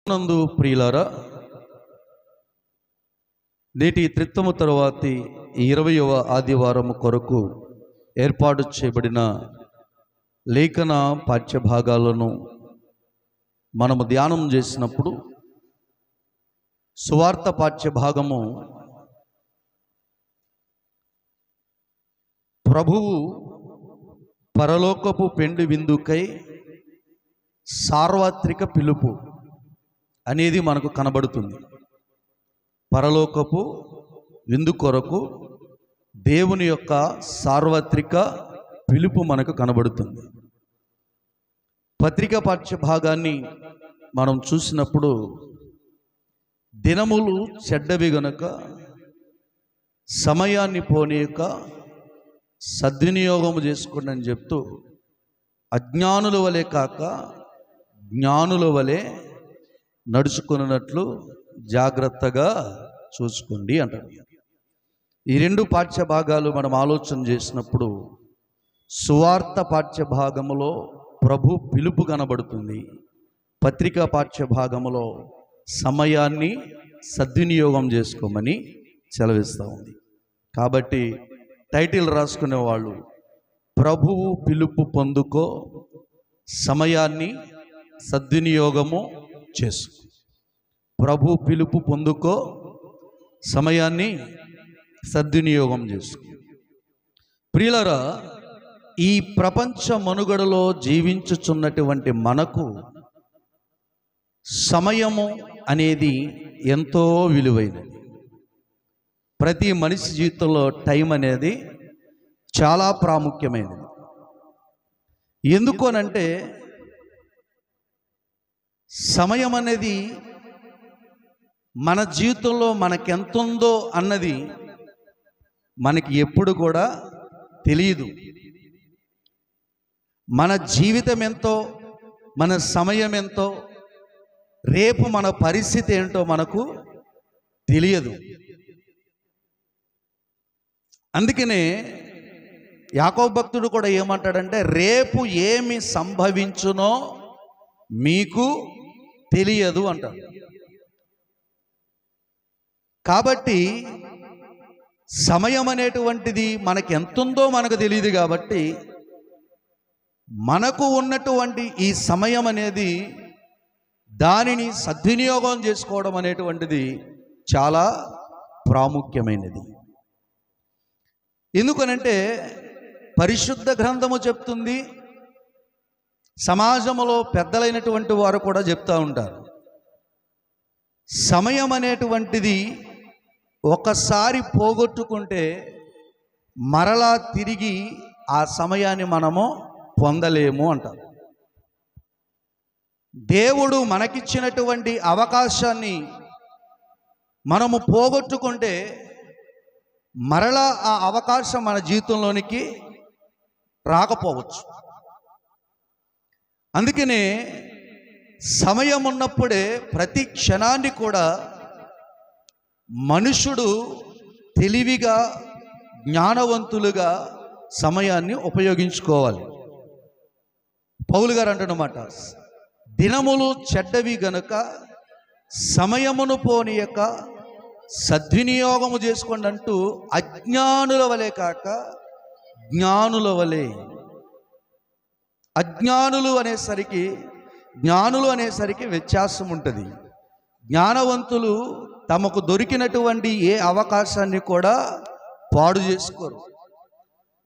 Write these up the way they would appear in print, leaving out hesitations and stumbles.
నందు ప్రియులారా, నేటి త్రిత్తము తరువాతి 20వ ఆదివారము కొరకు ఏర్పాటు చేయబడిన లేఖన పాఠ్యభాగాలను మనము ధ్యానం చేసినప్పుడు సువార్త పాఠ్యభాగము ప్రభువు పరలోకపు పెండ్లి విందుకై సార్వత్రిక పిలుపు అనేది మనకు కనబడుతుంది. పరలోకపు విందు కొరకు దేవుని యొక్క సార్వత్రిక పిలుపు మనకు కనబడుతుంది. పత్రిక పాఠ్య భాగాన్ని మనం చూసినప్పుడు దినములు చెడ్డవి గనుక సమయాన్ని పోనీయక సద్వినియోగము చేసుకోండి అని చెప్తూ అజ్ఞానుల వలె కాక జ్ఞానుల వలె నడుచుకున్నట్లు జాగ్రత్తగా చూసుకోండి అంటారు. ఈ రెండు పాఠ్య భాగాలు మనం ఆలోచన చేసినప్పుడు సువార్త పాఠ్య భాగములో ప్రభు పిలుపు కనబడుతుంది. పత్రికా పాఠ్య భాగములో సమయాన్ని సద్వినియోగం చేసుకోమని సెలవిస్తూ ఉంది. కాబట్టి టైటిల్ రాసుకునే వాళ్ళు ప్రభువు పిలుపు పొందుకో, సమయాన్ని సద్వినియోగము చేసుకో. ప్రభు పిలుపు పొందుకో, సమయాన్ని సద్వినియోగం చేసుకో. ప్రియులారా, ఈ ప్రపంచ మనుగడలో జీవించుచున్నటువంటి మనకు సమయము అనేది ఎంతో విలువైనది. ప్రతి మనిషి జీవితంలో టైం అనేది చాలా ప్రాముఖ్యమైనది. ఎందుకోనంటే సమయం అనేది మన జీవితంలో మనకెంతుందో అన్నది మనకి ఎప్పుడు కూడా తెలియదు. మన జీవితం ఎంతో, మన సమయం ఎంతో, రేపు మన పరిస్థితి ఏంటో మనకు తెలియదు. అందుకనే యాకోబు భక్తుడు కూడా ఏమంటాడంటే, రేపు ఏమి సంభవించునో మీకు తెలియదు అంటాడు. కాబట్టి సమయం అనేటువంటిది మనకి ఎంతుందో మనకు తెలియదు. కాబట్టి మనకు ఉన్నటువంటి ఈ సమయం అనేది దానిని సద్వినియోగం చేసుకోవడం అనేటువంటిది చాలా ప్రాముఖ్యమైనది. ఎందుకనంటే పరిశుద్ధ గ్రంథము చెప్తుంది, సమాజంలో పెద్దలైనటువంటి వారు కూడా చెప్తూ ఉంటారు, సమయం అనేటువంటిది ఒకసారి పోగొట్టుకుంటే మరలా తిరిగి ఆ సమయాన్ని మనము పొందలేము అంటారు. దేవుడు మనకిచ్చినటువంటి అవకాశాన్ని మనము పోగొట్టుకుంటే మరలా ఆ అవకాశం మన జీవితంలోనికి రాకపోవచ్చు. అందుకనే సమయం ఉన్నప్పుడే ప్రతి క్షణాన్ని కూడా మనుషుడు తెలివిగా, జ్ఞానవంతులుగా సమయాన్ని ఉపయోగించుకోవాలి. పౌలు గారు అంటున్నమాట, దినములు చెడ్డవి గనుక సమయమును పోనీయక సద్వినియోగము చేసుకోండి అంటూ అజ్ఞానుల వలె కాక జ్ఞానుల వలె. అజ్ఞానులు అనేసరికి వ్యత్యాసం ఉంటుంది. జ్ఞానవంతులు తమకు దొరికినటువంటి ఏ అవకాశాన్ని కూడా పాడు చేసుకోరు.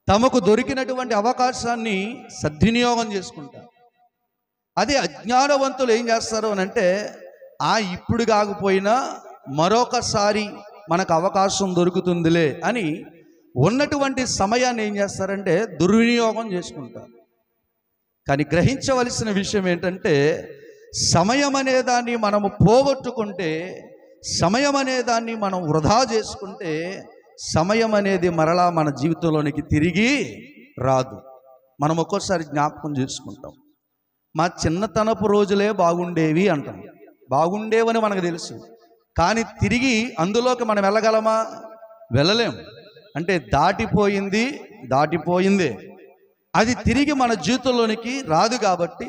తమకు దొరికినటువంటి అవకాశాన్ని సద్వినియోగం చేసుకుంటారు. అదే అజ్ఞానవంతులు ఏం చేస్తారు అని అంటే, ఇప్పుడు కాకపోయినా మరొకసారి మనకు అవకాశం దొరుకుతుందిలే అని ఉన్నటువంటి సమయాన్ని ఏం చేస్తారంటే దుర్వినియోగం చేసుకుంటారు. కానీ గ్రహించవలసిన విషయం ఏంటంటే, సమయం అనేదాన్ని మనము పోగొట్టుకుంటే, సమయం అనేదాన్ని మనం వృధా చేసుకుంటే, సమయం అనేది మరలా మన జీవితంలోనికి తిరిగి రాదు. మనం ఒక్కోసారి జ్ఞాపకం చేసుకుంటాం, మా చిన్నతనపు రోజులే బాగుండేవి అంటాం. బాగుండేవని మనకు తెలుసు, కానీ తిరిగి అందులోకి మనం వెళ్ళగలమా? వెళ్ళలేం. అంటే దాటిపోయిందే. అది తిరిగి మన జీవితంలోనికి రాదు. కాబట్టి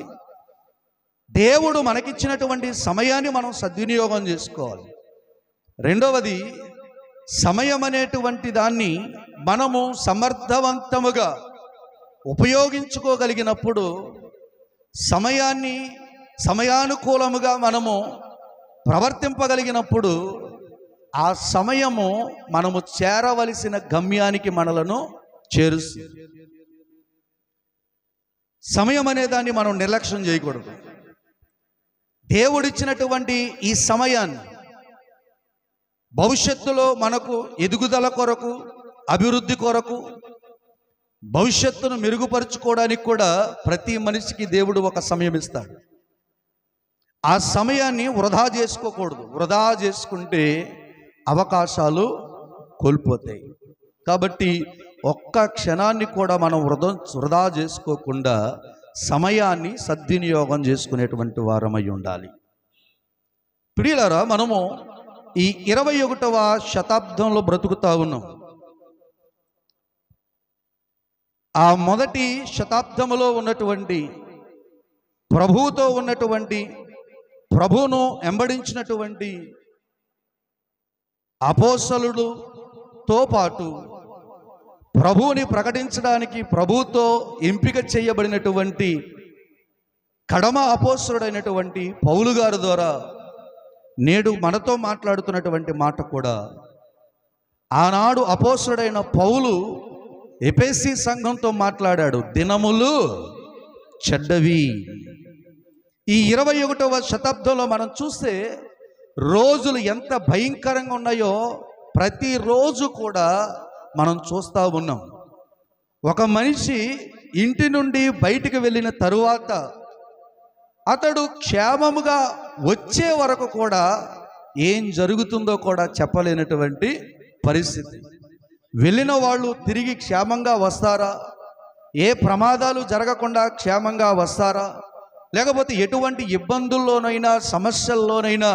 దేవుడు మనకిచ్చినటువంటి సమయాన్ని మనం సద్వినియోగం చేసుకోవాలి. రెండవది, సమయం అనేటువంటి దాన్ని మనము సమర్థవంతముగా ఉపయోగించుకోగలిగినప్పుడు, సమయాన్ని సమయానుకూలముగా మనము ప్రవర్తింపగలిగినప్పుడు, ఆ సమయము మనము చేరవలసిన గమ్యానికి మనలను చేరుస్తుంది. సమయం అనే దాన్ని మనం నిర్లక్ష్యం చేయకూడదు. దేవుడిచ్చినటువంటి ఈ సమయాన్ని భవిష్యత్తులో మనకు ఎదుగుదల కొరకు, అభివృద్ధి కొరకు, భవిష్యత్తును మెరుగుపరుచుకోవడానికి కూడా ప్రతి మనిషికి దేవుడు ఒక సమయం ఇస్తాడు. ఆ సమయాన్ని వృధా చేసుకోకూడదు. వృధా చేసుకుంటే అవకాశాలు కోల్పోతాయి. కాబట్టి ఒక్క క్షణాన్ని కూడా మనం వృధా చేసుకోకుండా సమయాన్ని సద్వినియోగం చేసుకునేటువంటి వారమై ఉండాలి. ప్రియులారా, మనము ఈ 21వ శతాబ్దంలో బ్రతుకుతా ఉన్నాం. ఆ మొదటి శతాబ్దములో ఉన్నటువంటి ప్రభువుతో ఉన్నటువంటి, ప్రభువును వెంబడించినటువంటి అపోస్తలులతో పాటు ప్రభువుని ప్రకటించడానికి ప్రభువుతో ఎంపిక చేయబడినటువంటి కడమ అపోస్తలుడైనటువంటి పౌలు గారి ద్వారా నేడు మనతో మాట్లాడుతున్నటువంటి మాట కూడా, ఆనాడు అపోస్తలుడైన పౌలు ఎఫెసీ సంఘంతో మాట్లాడాడు. దినములు చెడ్డవి. ఈ 21వ శతాబ్దంలో మనం చూస్తే రోజులు ఎంత భయంకరంగా ఉన్నాయో ప్రతిరోజు కూడా మనం చూస్తూ ఉన్నాం. ఒక మనిషి ఇంటి నుండి బయటికి వెళ్ళిన తరువాత అతడు క్షేమముగా వచ్చే వరకు కూడా ఏం జరుగుతుందో కూడా చెప్పలేనటువంటి పరిస్థితి. వెళ్ళిన వాళ్ళు తిరిగి క్షేమంగా వస్తారా? ఏ ప్రమాదాలు జరగకుండా క్షేమంగా వస్తారా? లేకపోతే ఎటువంటి ఇబ్బందుల్లోనైనా సమస్యల్లోనైనా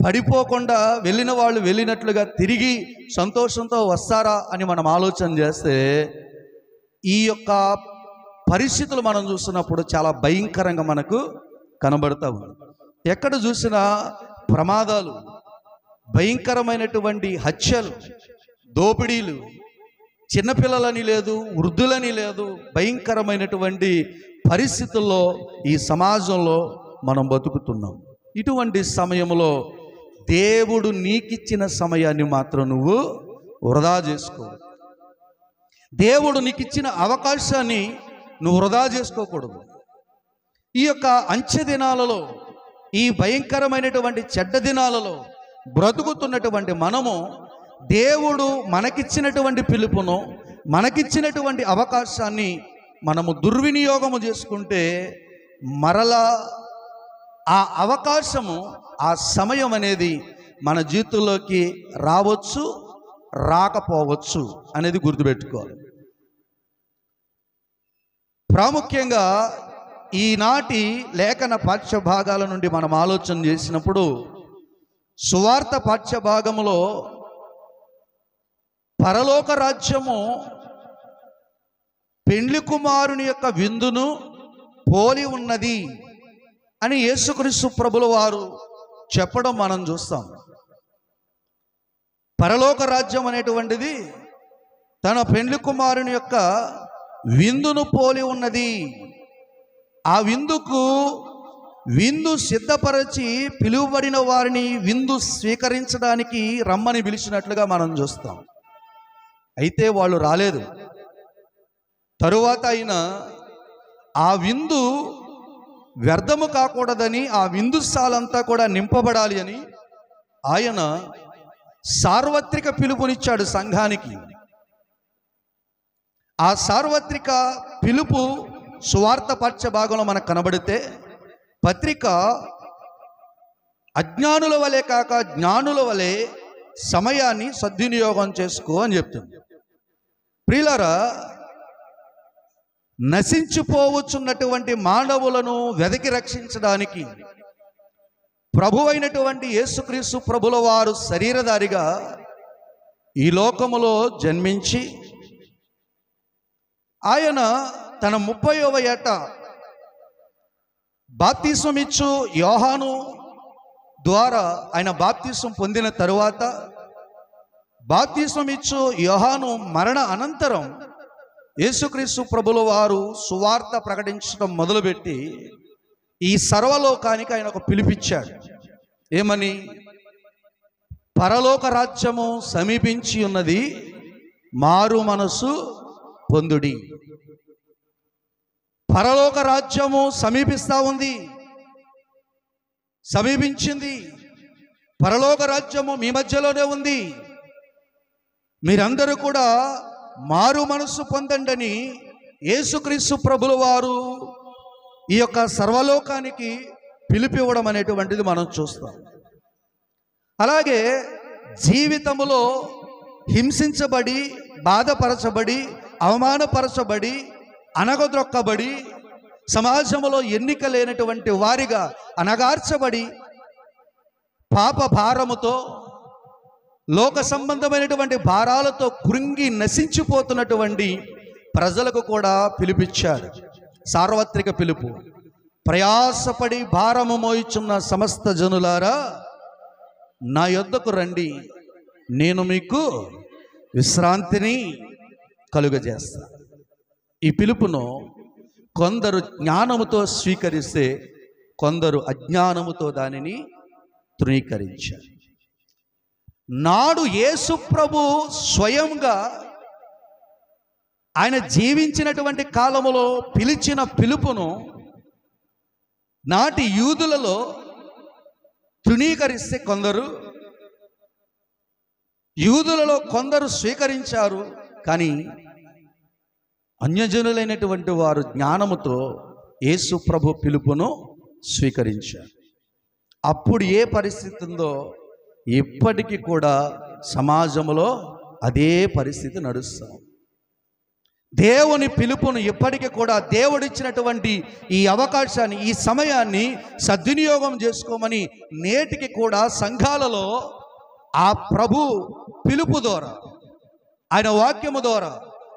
పడిపోకుండా వెళ్ళిన వాళ్ళు వెళ్ళినట్లుగా తిరిగి సంతోషంతో వస్తారా అని మనం ఆలోచన చేస్తే, ఈ యొక్క పరిస్థితులు మనం చూస్తున్నప్పుడు చాలా భయంకరంగా మనకు కనబడతా ఉంది. ఎక్కడ చూసినా ప్రమాదాలు, భయంకరమైనటువంటి హత్యలు, దోపిడీలు, చిన్నపిల్లలని లేదు, వృద్ధులని లేదు, భయంకరమైనటువంటి పరిస్థితుల్లో ఈ సమాజంలో మనం బతుకుతున్నాం. ఇటువంటి సమయంలో దేవుడు నీకిచ్చిన సమయాన్ని మాత్రం నువ్వు వృధా చేసుకో. దేవుడు నీకిచ్చిన అవకాశాన్ని నువ్వు వృధా చేసుకోకూడదు. ఈ యొక్క అంచె దినాలలో, ఈ భయంకరమైనటువంటి చెడ్డ దినాలలో బ్రతుకుతున్నటువంటి మనము దేవుడు మనకిచ్చినటువంటి పిలుపును, మనకిచ్చినటువంటి అవకాశాన్ని మనము దుర్వినియోగము చేసుకుంటే మరలా ఆ అవకాశము, ఆ సమయం అనేది మన జీవితంలోకి రావచ్చు, రాకపోవచ్చు అనేది గుర్తుపెట్టుకోవాలి. ప్రాముఖ్యంగా ఈనాటి లేఖన పాఠ్య భాగాల నుండి మనం ఆలోచన చేసినప్పుడు, సువార్త పాఠ్య భాగములో పరలోక రాజ్యము పెండ్లి కుమారుని యొక్క విందును పోలి ఉన్నది అని యేసుక్రీస్తు ప్రభుల వారు చెప్పడం మనం చూస్తాం. పరలోక రాజ్యం అనేటువంటిది తన పెండ్లి కుమారుని యొక్క విందును పోలి ఉన్నది. ఆ విందుకు విందు సిద్ధపరచి పిలువబడిన వారిని విందు స్వీకరించడానికి రమ్మని పిలిచినట్లుగా మనం చూస్తాం. అయితే వాళ్ళు రాలేదు. తరువాత ఆయన ఆ విందు వ్యర్థము కాకూడదని, ఆ విందుశాలంతా కూడా నింపబడాలి అని ఆయన సార్వత్రిక పిలుపునిచ్చాడు సంఘానికి. ఆ సార్వత్రిక పిలుపు సువార్త పాఠ్య భాగంలో మనకు కనబడితే, పత్రిక అజ్ఞానుల వలె కాక జ్ఞానుల వలె సమయాన్ని సద్వినియోగం చేసుకో అని చెప్తుంది. ప్రియులారా, నశించిపోవచ్చున్నటువంటి మానవులను వెదకి రక్షించడానికి ప్రభువైనటువంటి యేసుక్రీస్తు ప్రభుల వారు శరీరధారిగా ఈ లోకములో జన్మించి, ఆయన తన 30వ ఏట బాప్తిస్మం ఇచ్చు యోహాను ద్వారా ఆయన బాప్తిస్మం పొందిన తరువాత బాప్తిస్మం ఇచ్చు యోహాను మరణ అనంతరం యేసుక్రీస్తు ప్రభుల వారు సువార్త ప్రకటించడం మొదలుపెట్టి ఈ సర్వలోకానికి ఆయన ఒక పిలిపిచ్చాడు. ఏమని? పరలోక రాజ్యము సమీపించి ఉన్నది, మారు మనసు పొందుడి. పరలోక రాజ్యము సమీపిస్తూ ఉంది, సమీపించింది. పరలోక రాజ్యము మీ మధ్యలోనే ఉంది. మీరందరూ కూడా మారు మనసు పొందండి యేసుక్రీస్తు ప్రభుల వారు ఈ యొక్క సర్వలోకానికి పిలిపివ్వడం అనేటువంటిది మనం చూస్తాం. అలాగే జీవితంలో హింసించబడి, బాధపరచబడి, అవమానపరచబడి, అనగదొక్కబడి, సమాజంలో ఎన్నిక లేనటువంటి వారిగా అనగార్చబడి, పాప భారముతో, లోక సంబంధమైనటువంటి భారాలతో కృంగి నశించిపోతున్నటువంటి ప్రజలకు కూడా పిలిపిచ్చాడు. సార్వత్రిక పిలుపు. ప్రయాసపడి భారము మోయిచున్న సమస్త జనులారా నా యొద్దకు రండి, నేను మీకు విశ్రాంతిని కలుగజేస్తా. ఈ పిలుపును కొందరు జ్ఞానముతో స్వీకరిస్తే, కొందరు అజ్ఞానముతో దానిని తృణీకరించారు. నాడు యేసు ప్రభు స్వయంగా ఆయన జీవించినటువంటి కాలములో పిలిచిన పిలుపును నాటి యూదులలో తృణీకరిస్తే యూదులలో కొందరు స్వీకరించారు. కానీ అన్యజనులైనటువంటి వారు జ్ఞానముతో యేసు ప్రభు పిలుపును స్వీకరించారు. అప్పుడు ఏ పరిస్థితి ఉందో ఇప్పటికీ కూడా సమాజంలో అదే పరిస్థితి నడుస్తాం. దేవుని పిలుపును ఇప్పటికీ కూడా దేవుడిచ్చినటువంటి ఈ అవకాశాన్ని, ఈ సమయాన్ని సద్వినియోగం చేసుకోమని నేటికి కూడా సంఘాలలో ఆ ప్రభు పిలుపు ద్వారా, ఆయన వాక్యము ద్వారా,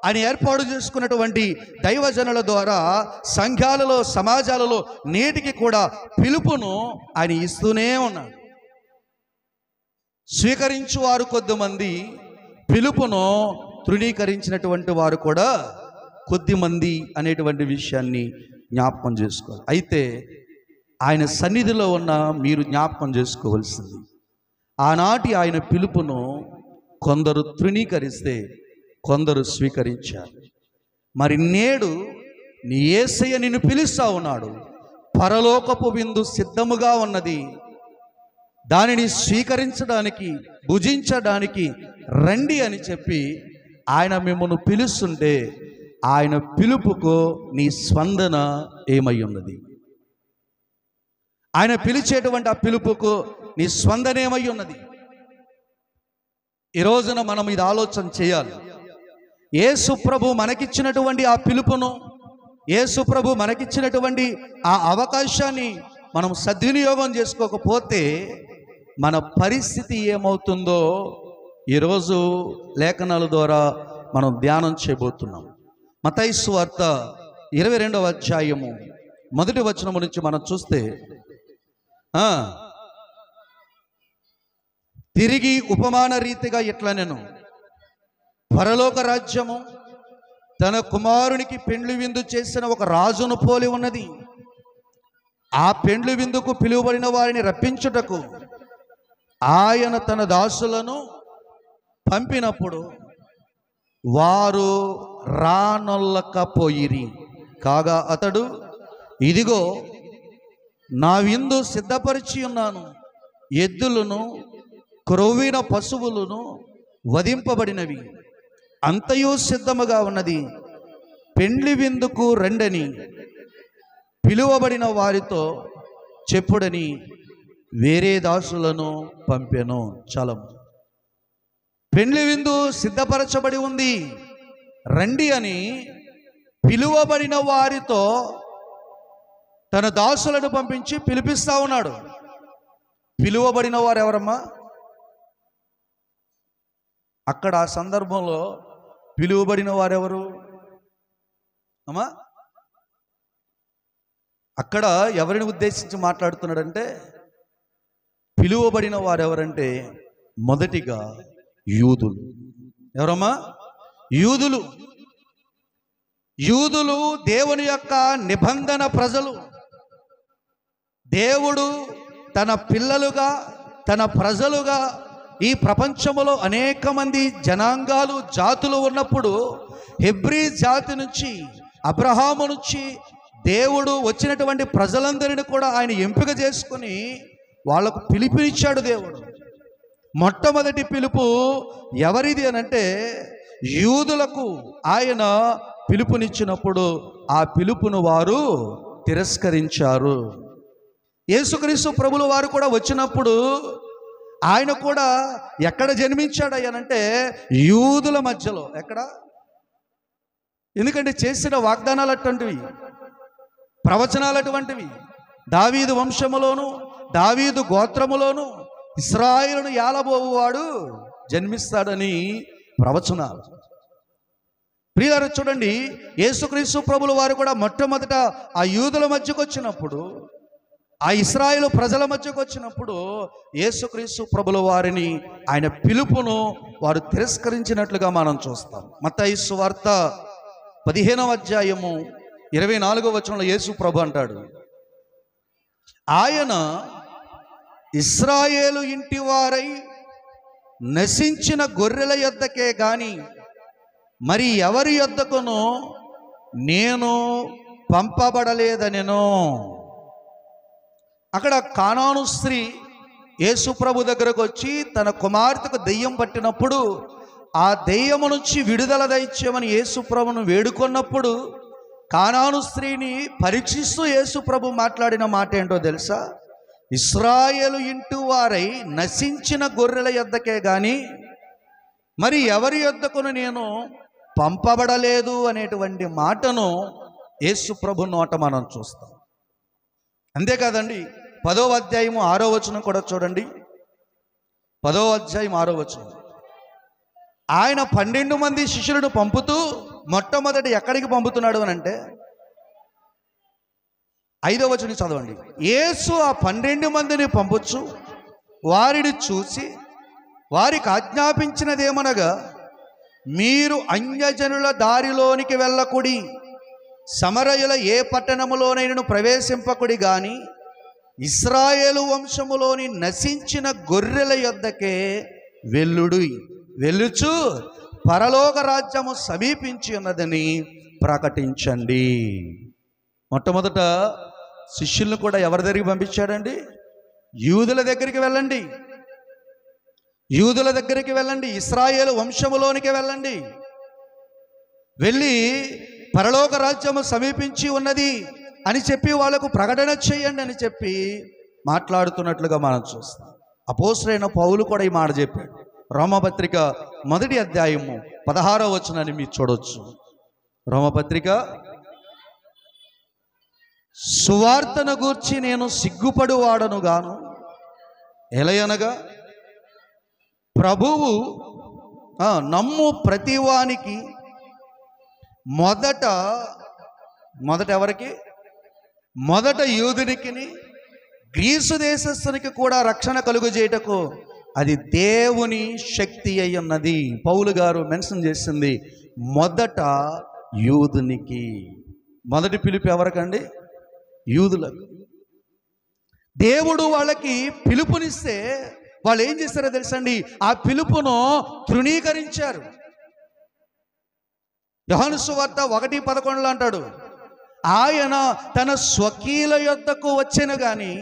ఆయన ఏర్పాటు చేసుకున్నటువంటి దైవజనుల ద్వారా సంఘాలలో, సమాజాలలో నేటికి కూడా పిలుపును ఆయన ఇస్తూనే ఉన్నాడు. స్వీకరించువారు కొద్దిమంది, పిలుపును తృణీకరించినటువంటి వారు కూడా కొద్దిమంది అనేటువంటి విషయాన్ని జ్ఞాపకం చేసుకోవాలి. అయితే ఆయన సన్నిధిలో ఉన్న మీరు జ్ఞాపకం చేసుకోవాల్సింది, ఆనాటి ఆయన పిలుపును కొందరు తృణీకరిస్తే కొందరు స్వీకరించారు. మరి నేడు నీ యేసయ్య నిన్ను పిలుస్తా ఉన్నాడు. పరలోకపు విందు సిద్ధముగా ఉన్నది, దానిని స్వీకరించడానికి, భుజించడానికి రండి అని చెప్పి ఆయన మిమ్మల్ని పిలుస్తుంటే ఆయన పిలుపుకు నీ స్పందన ఏమై ఉన్నది? ఆయన పిలిచేటువంటి ఆ పిలుపుకు నీ స్పందన ఏమై ఉన్నది? ఈ రోజున మనం ఇది ఆలోచన చేయాలి. యేసు ప్రభు మనకిచ్చినటువంటి ఆ పిలుపును, యేసు ప్రభు మనకిచ్చినటువంటి ఆ అవకాశాన్ని మనం సద్వినియోగం చేసుకోకపోతే మన పరిస్థితి ఏమవుతుందో ఈరోజు లేఖనాల ద్వారా మనం ధ్యానం చేయబోతున్నాం. మత్తయి సువార్త 22వ అధ్యాయము 1వ వచనం నుంచి మనం చూస్తే, తిరిగి ఉపమాన రీతిగా ఇట్లా, నేను పరలోక రాజ్యము తన కుమారునికి పెండ్లి విందు చేసిన ఒక రాజును పోలి ఉన్నది. ఆ పెండ్లి విందుకు పిలువబడిన వారిని రప్పించుటకు ఆయన తన దాసులను పంపినప్పుడు వారు రానొల్లకపోయిరి. కాగా అతడు, ఇదిగో నా విందు సిద్ధపరిచి ఉన్నాను, ఎద్దులను, క్రొవ్విన పశువులను వధింపబడినవి, అంతయు సిద్ధముగా ఉన్నది, పెండ్లి విందుకు రండని పిలువబడిన వారితో చెప్పుడని వేరే దాసులను పంపెను. చలం. పెండ్లి విందు సిద్ధపరచబడి ఉంది, రండి అని పిలువబడిన వారితో తన దాసులను పంపించి పిలిపిస్తా ఉన్నాడు. పిలువబడిన వారు ఎవరమ్మా? అక్కడ ఆ సందర్భంలో పిలువబడిన వారెవరు అమ్మా? అక్కడ ఎవరిని ఉద్దేశించి మాట్లాడుతున్నాడంటే, పిలువబడిన వారు ఎవరంటే మొదటిగా యూదులు. ఎవరమ్మా? యూదులు. యూదులు దేవుని యొక్క నిబంధన ప్రజలు. దేవుడు తన పిల్లలుగా, తన ప్రజలుగా ఈ ప్రపంచంలో అనేక మంది జనాంగాలు, జాతులు ఉన్నప్పుడు హెబ్రీ జాతి నుంచి, అబ్రహాము నుంచి దేవుడు వచ్చినటువంటి ప్రజలందరినీ కూడా ఆయన ఎంపిక చేసుకుని వాళ్ళకు పిలుపునిచ్చాడు దేవుడు. మొట్టమొదటి పిలుపు ఎవరిది అనంటే యూదులకు ఆయన పిలుపునిచ్చినప్పుడు ఆ పిలుపును వారు తిరస్కరించారు. యేసుక్రీస్తు ప్రభులు వారు కూడా వచ్చినప్పుడు ఆయన కూడా ఎక్కడ జన్మించాడయ్యానంటే యూదుల మధ్యలో. ఎక్కడ? ఎందుకంటే చేసిన వాగ్దానాలు అటువంటివి, ప్రవచనాలు అటువంటివి. దావీదు వంశములోను, దావీదు గోత్రములోను ఇశ్రాయేలును ఏలబోవువాడు జన్మిస్తాడని ప్రవచనాలు. ప్రియులారా చూడండి, యేసుక్రీస్తు ప్రభులు వారు కూడా మొట్టమొదట ఆ యూదుల మధ్యకు వచ్చినప్పుడు, ఆ ఇశ్రాయేలు ప్రజల మధ్యకు వచ్చినప్పుడు యేసుక్రీస్తు ప్రభుల వారిని, ఆయన పిలుపును వారు తిరస్కరించినట్లుగా మనం చూస్తాం. మత్తయి సువార్త 15వ అధ్యాయము 24వ వచనంలో యేసు ప్రభు అంటాడు, ఆయన ఇశ్రాయేలు ఇంటి వారై నశించిన గొర్రెల యొద్దకే గాని మరి ఎవరి యొద్దకును నేను పంపబడలేదనెను. అక్కడ కానాను స్త్రీ యేసు ప్రభు దగ్గరకు వచ్చి తన కుమార్తెకు దెయ్యం పట్టినప్పుడు ఆ దెయ్యము నుంచి విడుదల దయచేయమని యేసు ప్రభును వేడుకొన్నప్పుడు కానాను స్త్రీని పరీక్షిస్తూ యేసు ప్రభు మాట్లాడిన మాట ఏంటో తెలుసా? ఇశ్రాయేలు ఇంటి వారై నశించిన గొర్రెల యొద్దకే గాని మరి ఎవరి యొద్దకును నేను పంపబడలేదు అనేటువంటి మాటను యేసు ప్రభు నోట మనం చూస్తాం. అంతేకాదండి, 10వ అధ్యాయము 6వ వచనం కూడా చూడండి. 10వ అధ్యాయం 6వ వచనం, ఆయన 12 మంది శిష్యులను పంపుతూ మొట్టమొదటి ఎక్కడికి పంపుతున్నాడు అని అంటే 5వ వచనం చదవండి. యేసు ఆ 12 మందిని పంపుచు వారిని చూసి వారికి ఆజ్ఞాపించినదేమనగా, మీరు అన్యజనుల దారిలోనికి వెళ్ళకుడి, సమరయుల ఏ పట్టణములోనైనను ప్రవేశింపకుడి గాని ఇశ్రాయేలు వంశములోని నశించిన గొర్రెల యొద్దకే వెళ్ళుడు, వెళ్ళుచు పరలోక రాజ్యము సమీపించి ఉన్నదని ప్రకటించండి. మొట్టమొదట శిష్యులను కూడా ఎవరి దగ్గరికి పంపించాడండి? యూదుల దగ్గరికి వెళ్ళండి, యూదుల దగ్గరికి వెళ్ళండి, ఇశ్రాయేలు వంశములోనికి వెళ్ళండి, వెళ్ళి పరలోక రాజ్యము సమీపించి ఉన్నది అని చెప్పి వాళ్ళకు ప్రకటన చేయండి అని చెప్పి మాట్లాడుతున్నట్లుగా మనం చూస్తాం. అపోస్తలుడైన పౌలు కూడా ఈ మాట చెప్పాడు. రోమపత్రిక 1వ అధ్యాయము 16వ వచనాన్ని మీరు చూడవచ్చు. రోమపత్రిక, సువార్తను గూర్చి నేను సిగ్గుపడువాడను గాను, ఎలయనగా ప్రభువు నమ్ము ప్రతివానికి మొదట ఎవరికి? మొదట యూదునికి, గ్రీసు దేశస్థునికి కూడా రక్షణ కలుగజేయటకు అది దేవుని శక్తి అయి ఉన్నది. పౌలు గారు మెన్షన్ చేసింది మొదట యూదునికి. మొదటి పిలుపు ఎవరికండి? యూదులకు. దేవుడు వాళ్ళకి పిలుపునిస్తే వాళ్ళు ఏం చేస్తారో తెలుసండి, ఆ పిలుపును తృణీకరించారు. యోహాను సువార్త 1:11 అంటాడు, ఆయన తన స్వకీయుల యొద్దకు వచ్చెను గాని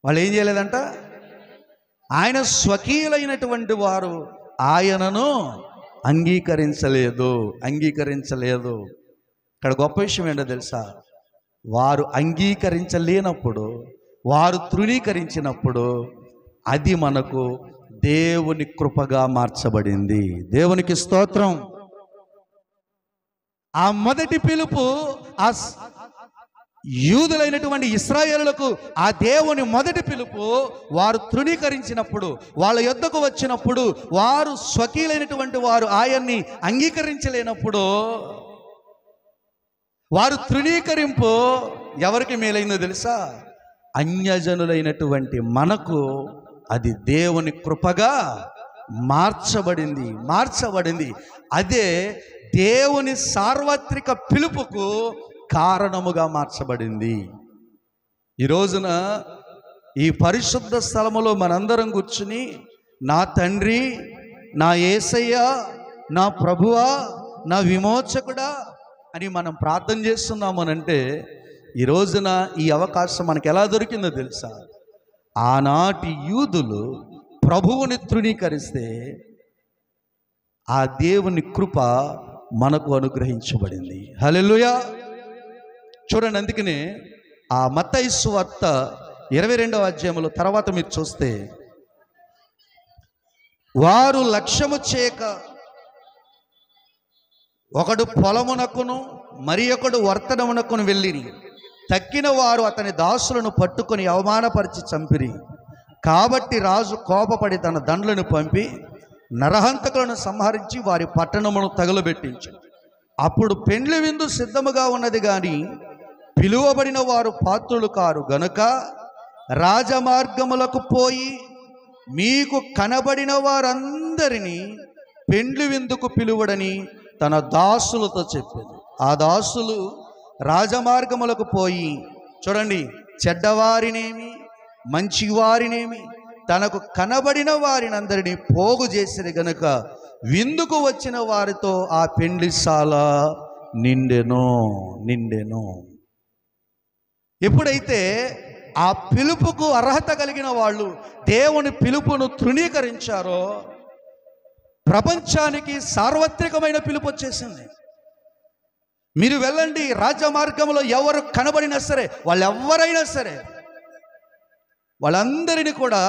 వాళ్ళు ఏం చేయలేదంట, ఆయన స్వకీయులైనటువంటి వారు ఆయనను అంగీకరించలేదు. ఇక్కడ గొప్ప విషయం ఏంటో తెలుసా? వారు అంగీకరించలేనప్పుడు, వారు తృణీకరించినప్పుడు అది మనకు దేవుని కృపగా మార్చబడింది. దేవునికి స్తోత్రం. ఆ మొదటి పిలుపు ఆ యూదులైనటువంటి ఇశ్రాయేలులకు ఆ దేవుని మొదటి పిలుపు వారు తృణీకరించినప్పుడు, వాళ్ళ యొద్దకు వచ్చినప్పుడు, వారు స్వకీయులైనటువంటి వారు ఆయన్ని అంగీకరించలేనప్పుడు వారు తృణీకరింపు ఎవరికి మేలైందో తెలుసా? అన్యజనులైనటువంటి మనకు అది దేవుని కృపగా మార్చబడింది. అదే దేవుని సార్వత్రిక పిలుపుకు కారణముగా మార్చబడింది. ఈ రోజున ఈ పరిశుద్ధ స్థలములో మనందరం కూర్చుని నా తండ్రి, నా యేసయ్య, నా ప్రభువా, నా విమోచకుడా అని మనం ప్రార్థన చేస్తున్నామనంటే ఈ రోజున ఈ అవకాశం మనకు ఎలా దొరికిందో తెలుసా? ఆనాటి యూదులు ప్రభువుని తృణీకరిస్తే ఆ దేవుని కృప మనకు అనుగ్రహించబడింది. హల్లెలూయా. చూడండి, అందుకనే ఆ మత్తయి సువార్త 22వ అధ్యాయంలో తర్వాత మీరు చూస్తే, వారు లక్ష్యము చేయక ఒకడు పొలమునకును మరి ఒకడు వర్తనమునకును వెళ్ళిరి. తక్కిన వారు అతని దాసులను పట్టుకొని అవమానపరిచి చంపిరి. కాబట్టి రాజు కోపపడి తన దండ్లను పంపి నరహంతకులను సంహరించి వారి పట్టణమును తగులబెట్టించాడు. అప్పుడు పెండ్లి విందు సిద్ధముగా ఉన్నది గాని పిలువబడిన వారు పాత్రులు కారు గనుక రాజమార్గములకు పోయి మీకు కనబడిన వారందరినీ పెండ్లి విందుకు పిలువడని తన దాసులతో చెప్పింది. ఆ దాసులు రాజమార్గములకు పోయి, చూడండి, చెడ్డవారినేమి మంచివారినేమి తనకు కనబడిన వారిని అందరినీ పోగు చేసిరి గనుక విందుకు వచ్చిన వారితో ఆ పెండ్లిశాల నిండెను. ఎప్పుడైతే ఆ పిలుపుకు అర్హత కలిగిన వాళ్ళు దేవుని పిలుపును తృణీకరించారో ప్రపంచానికి సార్వత్రికమైన పిలుపు వచ్చేసింది. మీరు వెళ్ళండి, రాజ్య మార్గంలో ఎవరు కనబడినా సరే, వాళ్ళెవరైనా సరే, వాళ్ళందరినీ కూడా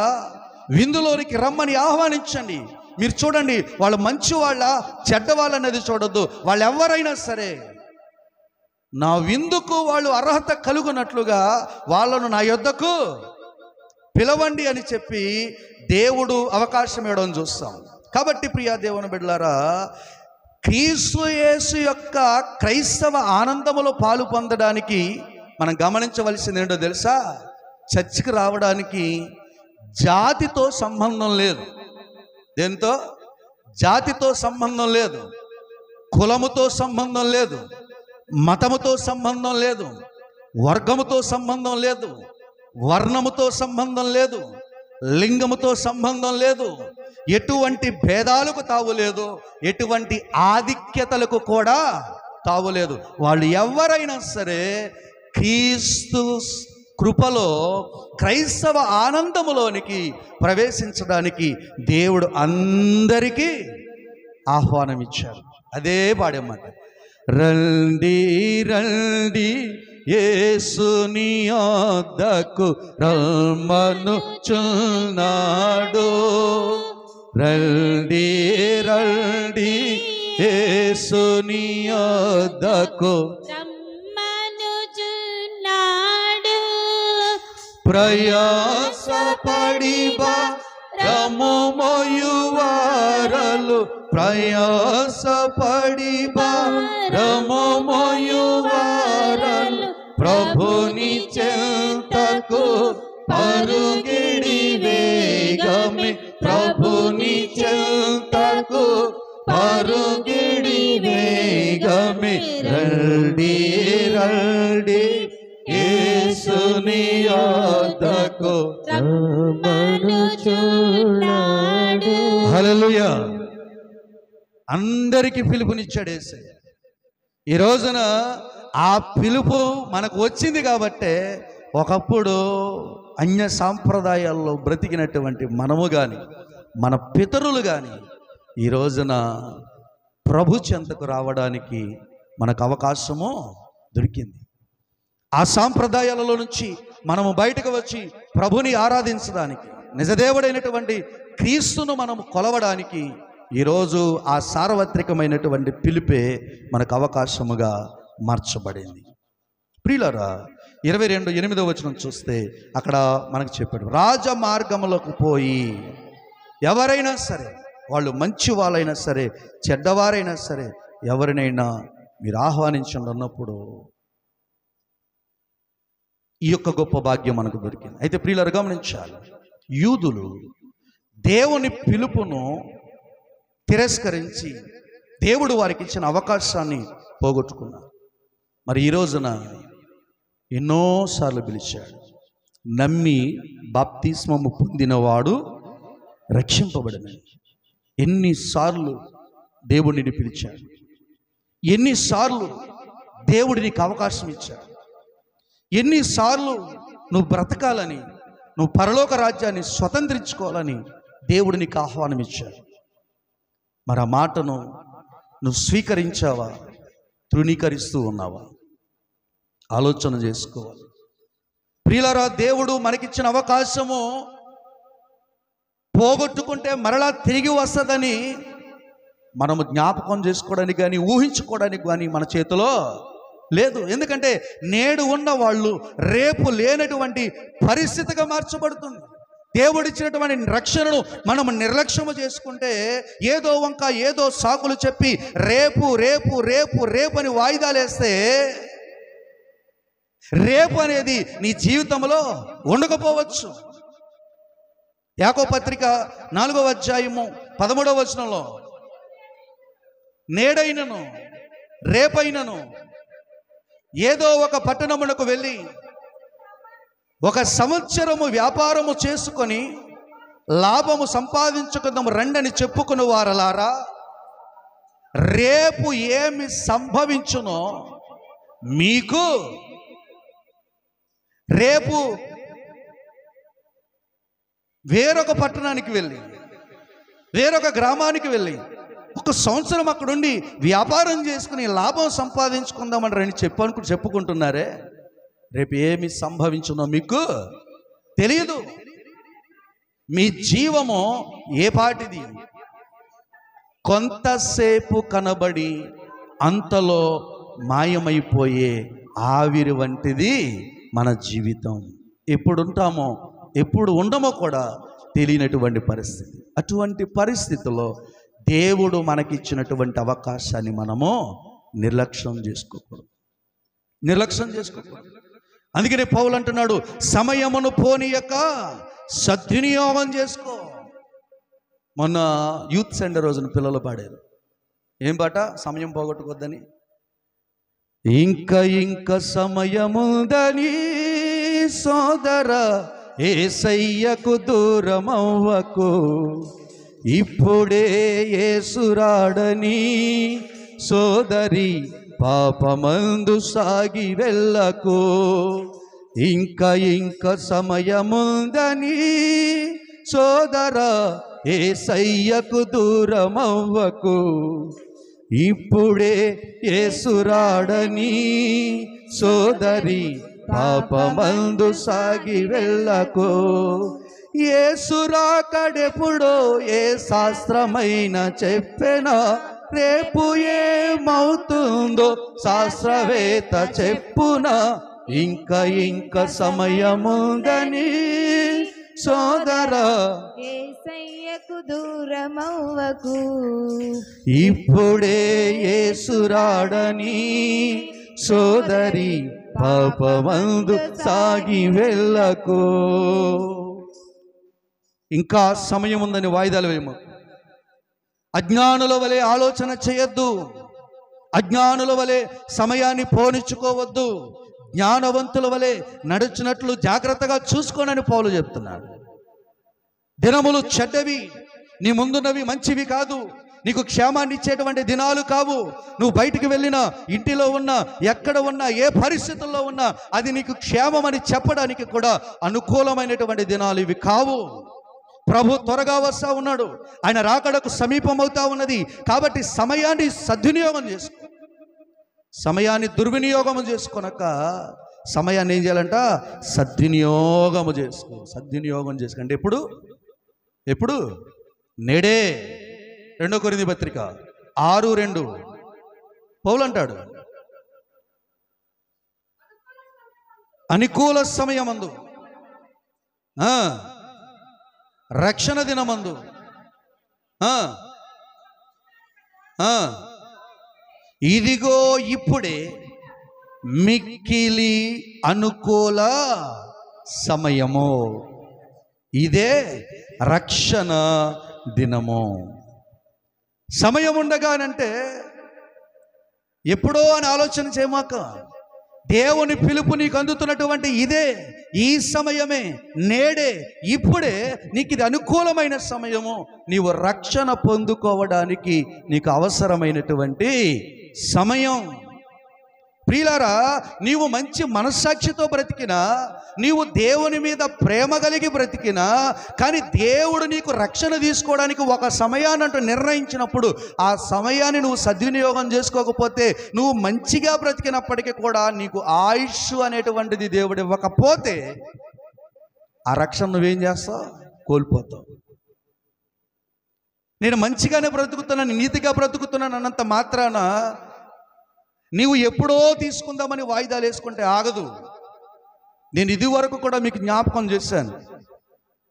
విందులోనికి రమ్మని ఆహ్వానించండి. మీరు చూడండి, వాళ్ళు మంచి వాళ్ళ చెడ్డ వాళ్ళన్నది చూడొద్దు. వాళ్ళెవరైనా సరే నా విందుకు వాళ్ళు అర్హత కలుగునట్లుగా వాళ్ళను నా యొద్దకు పిలవండి అని చెప్పి దేవుడు అవకాశం ఇవ్వడం చూస్తాం. కాబట్టి ప్రియా దేవుని బిడ్డలారా, క్రీస్తు యేసు యొక్క క్రైస్తవ ఆనందములో పాలు పొందడానికి మనం గమనించవలసింది ఏంటో తెలుసా? చర్చికి రావడానికి జాతితో సంబంధం లేదు. దేంతో? జాతితో సంబంధం లేదు, కులముతో సంబంధం లేదు, మతముతో సంబంధం లేదు, వర్గముతో సంబంధం లేదు, వర్ణముతో సంబంధం లేదు, లింగముతో సంబంధం లేదు, ఎటువంటి భేదాలకు తావులేదు, ఎటువంటి ఆధిక్యతలకు కూడా తావులేదు. వాళ్ళు ఎవరైనా సరే క్రీస్తు కృపలో క్రైస్తవ ఆనందములోనికి ప్రవేశించడానికి దేవుడు అందరికీ ఆహ్వానం ఇచ్చారు. అదే పాడేమాట, రండి రండి యేసుని యొద్దకు రమ్మనుచున్నాడు. రండి రండి యేసుని యొద్దకు రమ్మనుచున్నాడు. ప్రయాసపడి భారము మోయువారలు, ప్రయాసపడి భారము మోయువారలు ప్రభుని చెంతకు పరుగిడి వేగమే, ప్రభుని చెంతకు పరుగిడి వేగమే. రండి రండి యేసుని యొద్దకు రమ్మనుచున్నాడు. హల్లెలూయా. అందరికీ పిలుపునిచ్చాడు యేసయ్య. ఈ రోజున ఆ పిలుపు మనకు వచ్చింది కాబట్టే ఒకప్పుడు అన్య సాంప్రదాయాల్లో బ్రతికినటువంటి మనము కానీ మన పితరులు కానీ ఈ రోజున ప్రభు చెంతకు రావడానికి మనకు అవకాశము దొరికింది. ఆ సాంప్రదాయాలలో నుంచి మనము బయటకు వచ్చి ప్రభుని ఆరాధించడానికి, నిజదేవుడైనటువంటి క్రీస్తును మనము కొలవడానికి ఈరోజు ఆ సార్వత్రికమైనటువంటి పిలిపే మనకు అవకాశముగా మార్చబడింది. ప్రియులారా, 22:8 వచనం చూస్తే అక్కడ మనకు చెప్పాడు, రాజమార్గములకు పోయి ఎవరైనా సరే, వాళ్ళు మంచి వాళ్ళైనా సరే చెడ్డవారైనా సరే, ఎవరినైనా మీరు ఆహ్వానించండి అన్నప్పుడు ఈ యొక్క గొప్ప భాగ్యం మనకు దొరికింది. అయితే ప్రియులారా గమనించాలి, యూదులు దేవుని పిలుపును తిరస్కరించి దేవుడు వారికి ఇచ్చిన అవకాశాన్ని పోగొట్టుకున్నారు. మరి ఈ రోజున ఎన్నోసార్లు పిలిచాడు. నమ్మి బాప్తిస్మము పొందినవాడు రక్షింపబడని. ఎన్నిసార్లు దేవుడిని పిలిచాడు, ఎన్నిసార్లు దేవుడి నీకు అవకాశం ఇచ్చాడు, ఎన్నిసార్లు నువ్వు బ్రతకాలని, నువ్వు పరలోక రాజ్యాన్ని స్వతంత్రించుకోవాలని దేవుడు నీకు ఆహ్వానం ఇచ్చాడు. మరి ఆ మాటను నువ్వు స్వీకరించావా, తృణీకరిస్తూ ఉన్నావా? ఆలోచన చేసుకోవాలి. ప్రియులారా, దేవుడు మనకిచ్చిన అవకాశము పోగొట్టుకుంటే మరలా తిరిగి వస్తుందని మనము జ్ఞాపకం చేసుకోవడానికి కానీ ఊహించుకోవడానికి కానీ మన చేతిలో లేదు. ఎందుకంటే నేడు ఉన్న వాళ్ళు రేపు లేనటువంటి పరిస్థితిగా మార్చబడుతుంది. దేవుడిచ్చినటువంటి రక్షణను మనం నిర్లక్ష్యము చేసుకుంటే, ఏదో వంక ఏదో సాకులు చెప్పి రేపు రేపు రేపు రేపు అని వాయిదాలు వేస్తే రేపు అనేది నీ జీవితంలో ఉండకపోవచ్చు. యాకోబు పత్రిక 4వ అధ్యాయము 13వ వచనంలో, నేడైనను రేపైనను ఏదో ఒక పట్టణమునకు వెళ్ళి 1 సంవత్సరము వ్యాపారము చేసుకొని లాభము సంపాదించుకుందాము రండని చెప్పుకుని వారలారా, రేపు ఏమి సంభవించునో మీకు, రేపు వేరొక పట్టణానికి వెళ్ళి వేరొక గ్రామానికి వెళ్ళి 1 సంవత్సరం అక్కడుండి వ్యాపారం చేసుకుని లాభం సంపాదించుకుందామని రండి చెప్పుకుంటున్నారే, రేపు ఏమి సంభవించునో మీకు తెలియదు. మీ జీవము ఏ పాటిది, కొంతసేపు కనబడి అంతలో మాయమైపోయే ఆవిరి వంటిది మన జీవితం. ఎప్పుడు ఉంటామో ఎప్పుడు ఉండమో కూడా తెలియనటువంటి పరిస్థితి. అటువంటి పరిస్థితిలో దేవుడు మనకిచ్చినటువంటి అవకాశాన్ని మనము నిర్లక్ష్యం చేసుకోకూడదు. అందుకనే పౌలు అంటున్నాడు, సమయమును పోనీయక సద్వినియోగం చేసుకో. మొన్న యూత్ సెంటర్ రోజున పిల్లలు పాడారు. ఏం పాట? సమయం పోగొట్టుకోద్దని. ఇంకా సమయముందని సోదర యేసయ్యకు దూరమవ్వకు, ఇప్పుడే యేసురాడని సోదరి పాపమందు సాగి వెళ్ళకు. ఇంకా సమయముందని సోదర యేసయ్యకు దూరమవ్వకు, ఇప్పుడే యేసురాడని సోదరి పాపమందు సాగి వెళ్ళకు. యేసురాకడెప్పుడో ఏ శాస్త్రమైన చెప్పెనా, రేపు ఏమవుతుందో శాస్త్రవేత్త చెప్పునా. ఇంకా సమయముందని సోదర యేసయ్యకు దూరమవ్వకు, ఇప్పుడే యేసురాడని సోదరి పాపమందు సాగి వెళ్ళకు. ఇంకా సమయం ఉందని వాయిదాలు వేయము. అజ్ఞానుల వలె ఆలోచన చేయొద్దు. అజ్ఞానుల వలె సమయాన్ని పోనిచ్చుకోవద్దు. జ్ఞానవంతుల వలె నడుచున్నట్లు జాగ్రత్తగా చూసుకోనని పౌలు చెప్తున్నాడు. దినములు చెడ్డవి, నీ ముందున్నవి మంచివి కాదు, నీకు క్షేమాన్ని ఇచ్చేటువంటి దినాలు కావు. నువ్వు బయటికి వెళ్ళినా, ఇంటిలో ఉన్నా, ఎక్కడ ఉన్నా, ఏ పరిస్థితుల్లో ఉన్నా అది నీకు క్షేమమని చెప్పడానికి కూడా అనుకూలమైనటువంటి దినాలు ఇవి కావు. ప్రభు త్వరగా వస్తా ఉన్నాడు. ఆయన రాకడకు సమీపమవుతా ఉన్నది. కాబట్టి సమయాన్ని సద్వినియోగం చేసుకో. సమయాన్ని దుర్వినియోగము చేసుకొనక సమయాన్ని ఏం చేయాలంట? సద్వినియోగము చేసుకో. సద్వినియోగం చేసుకుంటే ఎప్పుడు నేడే. 2 కొరింథీ పత్రిక 6:2 పౌలు అంటాడు, అనుకూల సమయమందు, రక్షణ దినమందు, ఇదిగో ఇప్పుడే మిక్కిలి అనుకూల సమయము, ఇదే రక్షణ దినము. సమయం ఉండగానంటే ఎప్పుడో అని ఆలోచన చేయమాక. దేవుని పిలుపు నీకు అందుతున్నటువంటి ఇదే, ఈ సమయమే, నేడే, ఇప్పుడే నీకు ఇది అనుకూలమైన సమయము. నీవు రక్షణ పొందుకోవడానికి నీకు అవసరమైనటువంటి సమయం. ప్రియులారా, నీవు మంచి మనస్సాక్షితో బ్రతికినా, నీవు దేవుని మీద ప్రేమ కలిగి బ్రతికినా, కానీ దేవుడు నీకు రక్షణ తీసుకోవడానికి ఒక సమయాన్ని నిర్ణయించినప్పుడు ఆ సమయాన్ని నువ్వు సద్వినియోగం చేసుకోకపోతే, నువ్వు మంచిగా బ్రతికినప్పటికీ కూడా నీకు ఆయుష్ అనేటువంటిది దేవుడు ఇవ్వకపోతే ఆ రక్షణ నువ్వేం చేస్తావు? కోల్పోతావు. నేను మంచిగానే బ్రతుకుతున్నాను, నీతిగా బ్రతుకుతున్నాను అన్నంత మాత్రాన నీవు ఎప్పుడో తీసుకుందామని వాయిదాలు వేసుకుంటే ఆగదు. నేను ఇది వరకు కూడా మీకు జ్ఞాపకం చేశాను.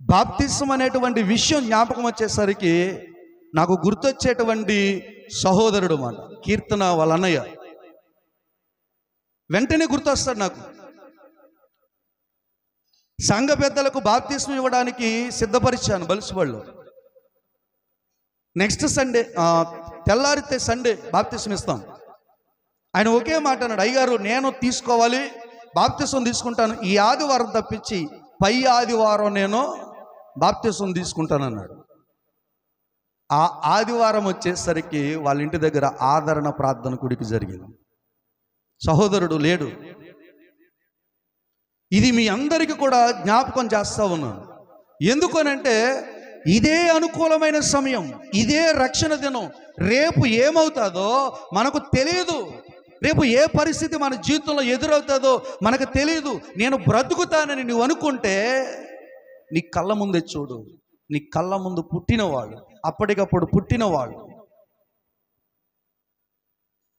బాప్తిసం అనేటువంటి విషయం జ్ఞాపకం వచ్చేసరికి నాకు గుర్తొచ్చేటువంటి సహోదరుడు మాట కీర్తన వాళ్ళ అన్నయ్య వెంటనే గుర్తొస్తాడు నాకు. సంఘ పెద్దలకు బాప్తిసం ఇవ్వడానికి సిద్ధపరిచాను బలిసిబళ్ళు. నెక్స్ట్ సండే, తెల్లారితే సండే బాప్తిసం ఇస్తాం. ఆయన ఒకే మాట అన్నాడు, అయ్యగారు నేను తీసుకోవాలి, బాప్తిసం తీసుకుంటాను, ఈ ఆదివారం తప్పించి పై ఆదివారం నేను బాప్తిసం తీసుకుంటానన్నాడు. ఆ ఆదివారం వచ్చేసరికి వాళ్ళ ఇంటి దగ్గర ఆదరణ ప్రార్థన కుడికి జరిగింది. సహోదరుడు లేడు. ఇది మీ అందరికీ కూడా జ్ఞాపకం చేస్తా ఉన్నాను. ఎందుకనంటే ఇదే అనుకూలమైన సమయం, ఇదే రక్షణ దినం. రేపు ఏమవుతుందో మనకు తెలియదు. రేపు ఏ పరిస్థితి మన జీవితంలో ఎదురవుతుందో మనకు తెలియదు. నేను బ్రతుకుతానని నువ్వు అనుకుంటే నీ కళ్ళ ముందే చూడు, నీ కళ్ళ ముందు పుట్టినవాళ్ళు, అప్పటికప్పుడు పుట్టినవాళ్ళు.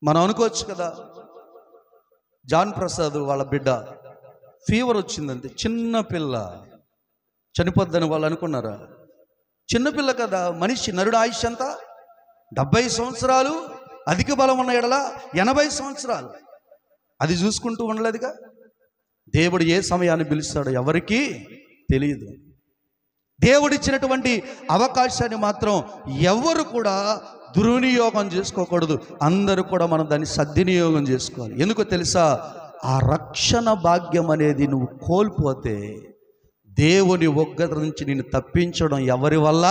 మనం అనుకోవచ్చు కదా, జాన్ ప్రసాద్ వాళ్ళ బిడ్డ ఫీవర్ వచ్చిందంటే చిన్న పిల్ల చనిపోద్దని వాళ్ళు అనుకున్నారా? చిన్నపిల్ల కదా. మనిషి నరుడు ఆయుష్ ఎంత? 70 సంవత్సరాలు, అధిక బలం ఉన్న ఎడల 80 సంవత్సరాలు. అది చూసుకుంటూ ఉండలేదుగా. దేవుడు ఏ సమయాన్ని పిలుస్తాడో ఎవరికీ తెలియదు. దేవుడిచ్చినటువంటి అవకాశాన్ని మాత్రం ఎవరు కూడా దుర్వినియోగం చేసుకోకూడదు. అందరూ కూడా మనం దాన్ని సద్వినియోగం చేసుకోవాలి. ఎందుకో తెలుసా? ఆ రక్షణ భాగ్యం అనేది నువ్వు కోల్పోతే దేవుని ఉగ్రత నుంచి నిన్ను తప్పించడం ఎవరి వల్ల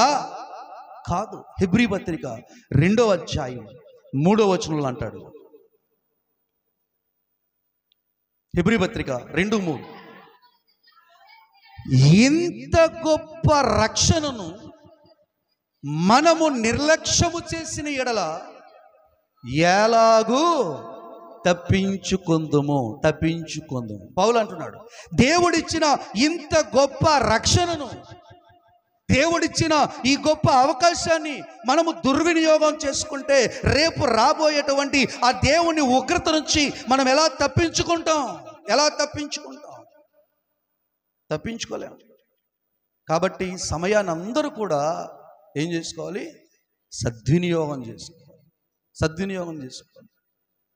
కాదు. హెబ్రీ పత్రిక 2వ అధ్యాయం 3వ వచనంలో అంటాడు. హెబ్రీ పత్రిక 2:3, ఇంత గొప్ప రక్షణను మనము నిర్లక్ష్యము చేసిన ఎడల ఎలాగూ తప్పించుకుందుము. పౌలు అంటున్నాడు, దేవుడిచ్చిన ఇంత గొప్ప రక్షణను, దేవుడిచ్చిన ఈ గొప్ప అవకాశాన్ని మనము దుర్వినియోగం చేసుకుంటే రేపు రాబోయేటువంటి ఆ దేవుని ఉగ్రత నుంచి మనం ఎలా తప్పించుకుంటాం? తప్పించుకోలేము. కాబట్టి సమయాన్ని అందరూ కూడా ఏం చేసుకోవాలి? సద్వినియోగం చేసుకోవాలి.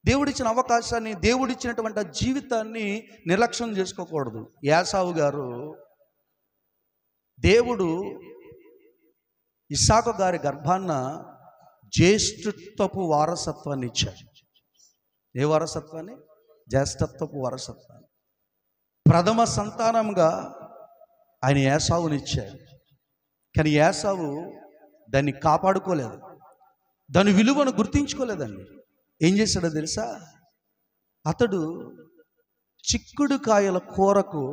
దేవుడిచ్చిన అవకాశాన్ని, దేవుడిచ్చినటువంటి ఆ జీవితాన్ని నిర్లక్ష్యం చేసుకోకూడదు. యాసావు గారు, దేవుడు ఇస్సాకు గారి గర్భాన్న జ్యేష్ఠత్వపు వారసత్వాన్ని ఇచ్చాడు. ఏ వారసత్వాన్ని? జ్యేష్ఠత్వపు వారసత్వాన్ని. ప్రథమ సంతానంగా ఆయన యాసావుని ఇచ్చాడు. కానీ యాసావు దాన్ని కాపాడుకోలేదు, దాని విలువను గుర్తించుకోలేదండి. ఏం చేశాడో తెలుసా? అతడు చిక్కుడు కాయల కూరకు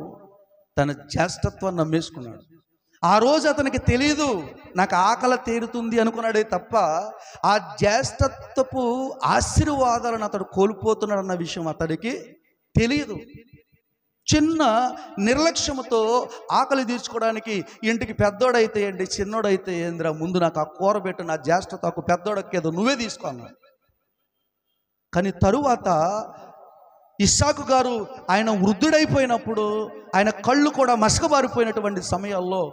తన జ్యేష్ఠత్వాన్ని నమ్మేసుకున్నాడు. ఆ రోజు అతనికి తెలియదు నాకు ఆకలి తీరుతుంది అనుకున్నాడే తప్ప ఆ జ్యేష్ఠత్వపు ఆశీర్వాదాలను అతడు కోల్పోతున్నాడు అన్న విషయం అతడికి తెలియదు. చిన్న నిర్లక్ష్యంతో ఆకలి తీర్చుకోవడానికి ఇంటికి పెద్దోడైతే ఏంటి, చిన్నోడైతే ఏందిరా, ముందు నాకు ఆ కూర పెట్టు, నా జ్యేష్ఠతకు పెద్దోడకేదో నువ్వే తీసుకో అన్నాడు. కానీ తరువాత ఇస్సాకు గారు ఆయన వృద్ధుడైపోయినప్పుడు, ఆయన కళ్ళు కూడా మసకబారిపోయినటువంటి సమయాల్లో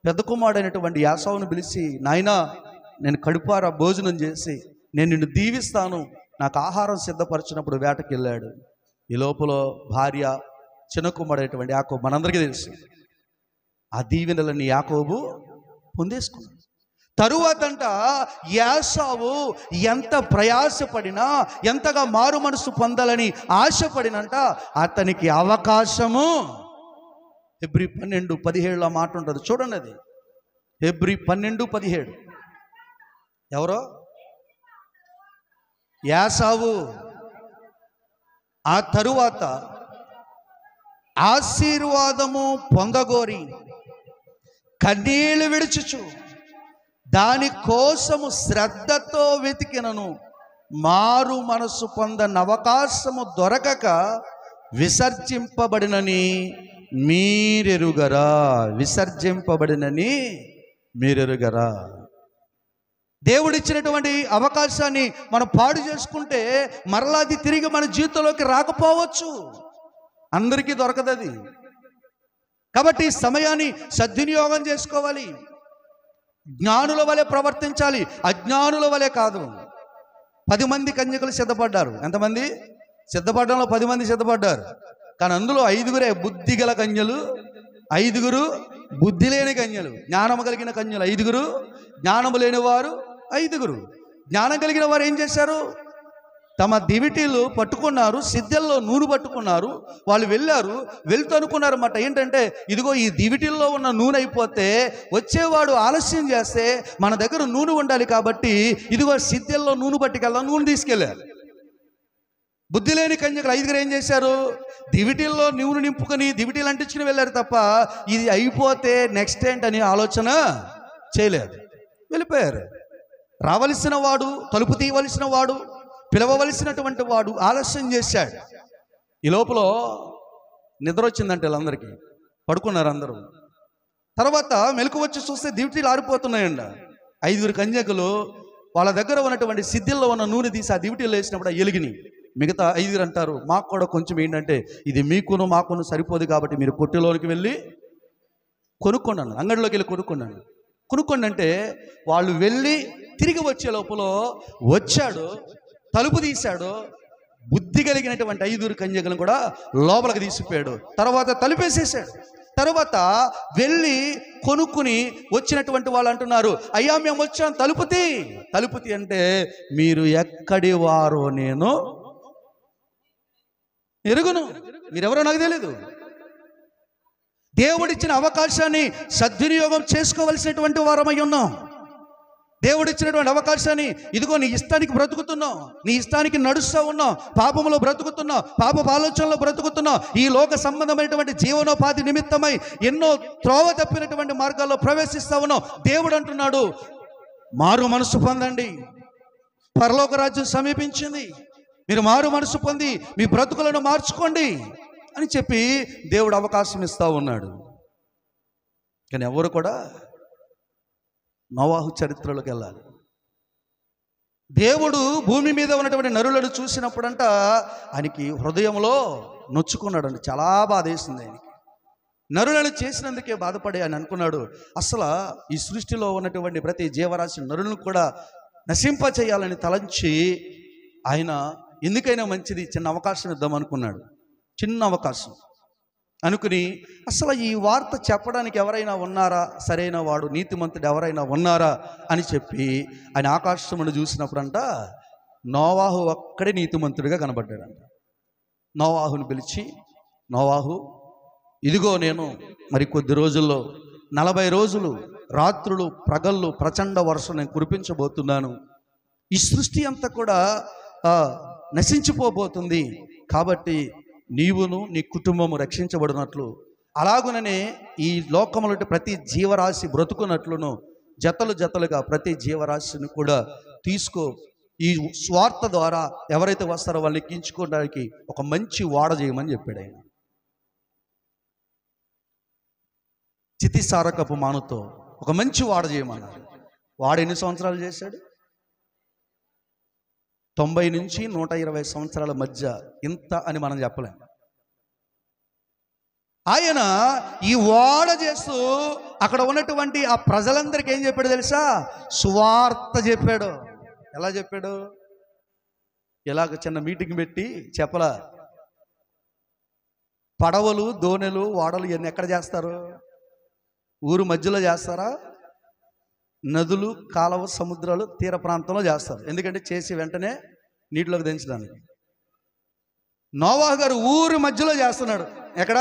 పెద్ద కుమారుడైనటువంటి యాసావును పిలిచి, నాయనా నేను కడుపారా భోజనం చేసి నేను నిన్ను దీవిస్తాను, నాకు ఆహారం సిద్ధపరిచినప్పుడు వేటకి వెళ్ళాడు. ఈ లోపల భార్య చిన్న కుమారుడైనటువంటి యాకోబు, మనందరికీ తెలుసు, ఆ దీవెనలన్నీ యాకోబు పొందేసుకున్నాడు. తరువాతంట యాసావు ఎంత ప్రయాసపడినా, ఎంతగా మారు మనసు పొందాలని ఆశపడినంట అతనికి అవకాశము, హెబ్రీ 12:17 మాట ఉంటుంది చూడండి, అది హెబ్రీ 12:17. ఎవరో యాసావు ఆ తరువాత ఆశీర్వాదము పొందగోరి కన్నీళ్లు విడుచుచు దాని కోసము శ్రద్ధతో వెతికినను మారు మనసు పొందని అవకాశము దొరకక విసర్జింపబడినని మీరెరుగరా, విసర్జింపబడినని మీరెరుగరా. దేవుడిచ్చినటువంటి అవకాశాన్ని మనం పాడు చేసుకుంటే మరలా అది తిరిగి మన జీవితంలోకి రాకపోవచ్చు, అందరికీ దొరకదు అది. కాబట్టి ఈ సమయాన్ని సద్వినియోగం చేసుకోవాలి. జ్ఞానుల వలె ప్రవర్తించాలి, అజ్ఞానుల వలె కాదు. 10 మంది కన్యకలు సిద్ధపడ్డారు. ఎంతమంది సిద్ధపడడంలో? 10 మంది సిద్ధపడ్డారు. కానీ అందులో 5గురే బుద్ధి గల కన్యలు, 5గురు బుద్ధి లేని కన్యలు. జ్ఞానము కలిగిన కన్యలు 5గురు, జ్ఞానము లేని వారు 5గురు. జ్ఞానం కలిగిన వారు ఏం చేశారు? తమ దివిటీలు పట్టుకున్నారు, సిద్ధల్లో నూనె పట్టుకున్నారు. వాళ్ళు వెళ్ళారు, వెళ్తూ అనుకున్నారు అన్నమాట, ఏంటంటే ఇదిగో ఈ దివిటీల్లో ఉన్న నూనె అయిపోతే వచ్చేవాడు ఆలస్యం చేస్తే మన దగ్గర నూనె ఉండాలి, కాబట్టి ఇదిగో సిద్ధల్లో నూనె పట్టుకెళ్దాం, నూనె తీసుకెళ్ళారు. బుద్ధి లేని కన్యకలు 5గురు ఏం చేశారు? దివిటీల్లో నూనె నింపుకొని దివిటీలు అంటించుకుని వెళ్ళారు తప్ప ఇది అయిపోతే నెక్స్ట్ ఏంటని ఆలోచన చేయలేదు, వెళ్ళిపోయారు. రావలసిన వాడు, తలుపు తీయవలసిన వాడు, పిలవవలసినటువంటి వాడు ఆలస్యం చేశాడు. ఈ లోపల నిద్ర వచ్చిందంటే వీళ్ళందరికీ, పడుకున్నారు అందరూ. తర్వాత మెలకు వచ్చి చూస్తే దివిటీలు ఆరిపోతున్నాయండి. 5గురు కన్యకలు వాళ్ళ దగ్గర ఉన్నటువంటి సిద్ధిల్లో ఉన్న నూనె తీసి ఆ దివిటీలు వేసినప్పుడు ఎలిగిని. మిగతా 5గురు అంటారు, మాకు కూడా కొంచెం ఏంటంటే ఇది మీకును మాకును సరిపోదు, కాబట్టి మీరు కొట్టులోనికి వెళ్ళి కొనుక్కున్నాను, అంగడిలోకి వెళ్ళి కొనుక్కోండి అంటే వాళ్ళు వెళ్ళి తిరిగి వచ్చే లోపల వచ్చాడు, తలుపు తీశాడు. బుద్ధి కలిగినటువంటి 5గురు కన్యకలను కూడా లోపలికి తీసిపోయాడు. తర్వాత తలుపేసేసాడు. తర్వాత వెళ్ళి కొనుక్కుని వచ్చినటువంటి వాళ్ళు అంటున్నారు, అయ్యా మేము వచ్చాం, తలుపుతి అంటే మీరు ఎక్కడి వారో నేను ఎరుగును, మీరెవరో నాకు తెలియదు. దేవుడిచ్చిన అవకాశాన్ని సద్వినియోగం చేసుకోవలసినటువంటి వారమై ఉన్నాం. దేవుడిచ్చినటువంటి అవకాశాన్ని ఇదిగో నీ ఇష్టానికి బ్రతుకుతున్నావు, నీ ఇష్టానికి నడుస్తూ ఉన్నావు, పాపములో బ్రతుకుతున్నావు, పాపపు ఆలోచనలో బ్రతుకుతున్నావు, ఈ లోక సంబంధమైనటువంటి జీవనోపాధి నిమిత్తమై ఎన్నో త్రోవ తప్పినటువంటి మార్గాల్లో ప్రవేశిస్తూ ఉన్నావు. దేవుడు అంటున్నాడు, మారు మనసు పొందండి, పరలోక రాజ్యం సమీపించింది, మీరు మారు మనసు పొంది మీ బ్రతుకులను మార్చుకోండి అని చెప్పి దేవుడు అవకాశం ఇస్తూ ఉన్నాడు. కానీ ఎవరు కూడా నోవాహు చరిత్రలోకి వెళ్ళాలి. దేవుడు భూమి మీద ఉన్నటువంటి నరులను చూసినప్పుడంట ఆయనకి హృదయంలో నొచ్చుకున్నాడండి, చాలా బాధ వేసింది ఆయనకి. నరులను చేసినందుకే బాధపడి ఆయన అనుకున్నాడు, అసలు ఈ సృష్టిలో ఉన్నటువంటి ప్రతి జీవరాశి నరులను కూడా నశింప చేయాలని తలంచి ఆయన ఎందుకైనా మంచిది చిన్న అవకాశం ఇద్దాం అనుకున్నాడు. చిన్న అవకాశం అనుకుని అసలు ఈ వార్త చెప్పడానికి ఎవరైనా ఉన్నారా, సరైన వాడు నీతిమంతుడు ఎవరైనా ఉన్నారా అని చెప్పి ఆయన ఆకాశమును చూసినప్పుడంట నోవాహు ఒక్కడే నీతిమంతుడిగా కనబడ్డాడంట. నోవాహుని పిలిచి, నోవాహు ఇదిగో నేను మరి కొద్ది రోజుల్లో 40 రోజులు రాత్రులు ప్రగళ్ళు ప్రచండ వర్షం నేను కురిపించబోతున్నాను, ఈ సృష్టి అంతా కూడా నశించిపోబోతుంది, కాబట్టి నీవును నీ కుటుంబము రక్షించబడినట్లు అలాగుననే ఈ లోకములో ప్రతి జీవరాశి బ్రతుకున్నట్లును జతలు జతలుగా ప్రతి జీవరాశిని కూడా తీసుకో, ఈ స్వార్థ ద్వారా ఎవరైతే వస్తారో వాళ్ళని ఎక్కించుకోవడానికి ఒక మంచి వాడ చేయమని చెప్పాడు ఆయన. చితిసారకపు మానుతో ఒక మంచి వాడ చేయమన్నాడు. వాడు ఎన్ని సంవత్సరాలు చేశాడు? 90 నుంచి 120 సంవత్సరాల మధ్య ఇంత అని మనం చెప్పలేం. ఆయన ఈ ఓడ చేస్తూ అక్కడ ఉన్నటువంటి ఆ ప్రజలందరికీ ఏం చెప్పాడు తెలుసా? సువార్త చెప్పాడు. ఎలా చెప్పాడు? ఇలాగ చిన్న మీటింగ్ పెట్టి చెప్పలా, పడవలు దోణెలు ఓడలు ఇవన్నీ ఎక్కడ చేస్తారు? ఊరు మధ్యలో చేస్తారా? నదులు కాలువ సముద్రాలు తీర ప్రాంతంలో చేస్తారు. ఎందుకంటే చేసి వెంటనే నీటిలోకి దించడానికి. నోవాహు గారు ఊరు మధ్యలో చేస్తున్నాడు. ఎక్కడ?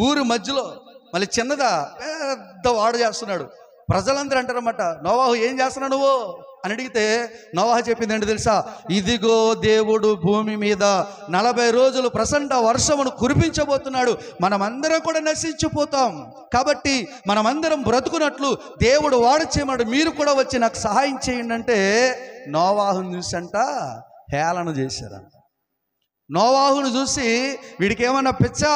ఊరు మధ్యలో. మళ్ళీ చిన్నదా పెద్ద వాడు చేస్తున్నాడు. ప్రజలందరూ అంటారన్నమాట, నోవాహు ఏం చేస్తున్నావు నువ్వు అని అడిగితే నోవాహు చెప్పింది ఏంటి తెలుసా? ఇదిగో దేవుడు భూమి మీద 40 రోజులు ప్రచండ వర్షమును కురిపించబోతున్నాడు, మనమందరం కూడా నశించిపోతాం, కాబట్టి మనమందరం బ్రతుకున్నట్లు దేవుడు వాడు చేయమన్నాడు, మీరు కూడా వచ్చి నాకు సహాయం చేయండి అంటే నోవాహును చూసంట హేళన చేశారంట. నోవాహును చూసి వీడికి ఏమన్నా పిచ్చా,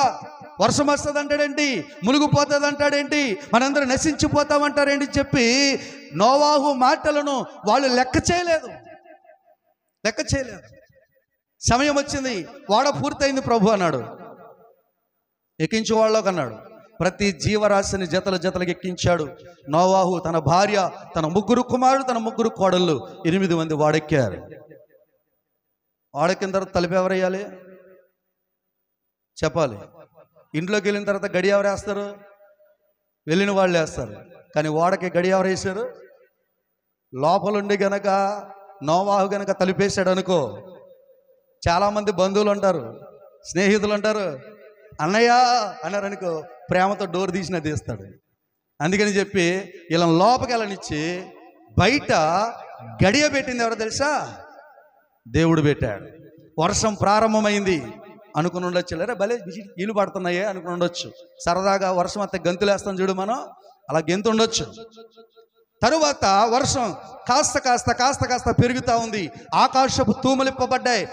వర్షం వస్తుంది అంటాడేంటి, మునిగిపోతుంది అంటాడేంటి, మనందరం నశించిపోతామంటారేంటి చెప్పి నోవాహు మాటలను వాళ్ళు లెక్క చేయలేదు. సమయం వచ్చింది, వాడ పూర్తయింది ప్రభు అన్నాడు. ఎక్కించు వాళ్ళకి అన్నాడు. ప్రతి జీవరాశిని జతలుగా ఎక్కించాడు. నోవాహు, తన భార్య, తన 3 కుమారులు, తన 3 కోడళ్ళు, 8 మంది వాడెక్కారు. వాడెక్కిన తర్వాత తలుపు ఎవరు వేయాలి చెప్పాలి. ఇంట్లోకి వెళ్ళిన తర్వాత గడి ఎవరు వేస్తారు? వెళ్ళిన వాళ్ళు వేస్తారు. కానీ వాడకి గడి ఎవరు వేశారు? లోపలుండి గనక నోవాహు గనక తలుపేశాడు అనుకో, చాలామంది బంధువులు ఉంటారు, స్నేహితులు ఉంటారు, అన్నయ్య అన్నారు అనుకో, ప్రేమతో డోర్ తీసినా తీస్తాడు. అందుకని చెప్పి ఇలా లోపలికి వెళ్ళనిచ్చి బయట గడియ పెట్టింది ఎవరో తెలుసా? దేవుడు పెట్టాడు. వర్షం ప్రారంభమైంది అనుకుని ఉండొచ్చు, లేదా భలే ఇల్లు పడుతున్నాయే అనుకుని ఉండొచ్చు. సరదాగా వర్షం అంతా గంతులేస్తాం చూడు మనం, అలా గెంతు ఉండొచ్చు. తరువాత వర్షం కాస్త పెరుగుతూ ఉంది. ఆకాశపు తూములు విప్పబడ్డాయి,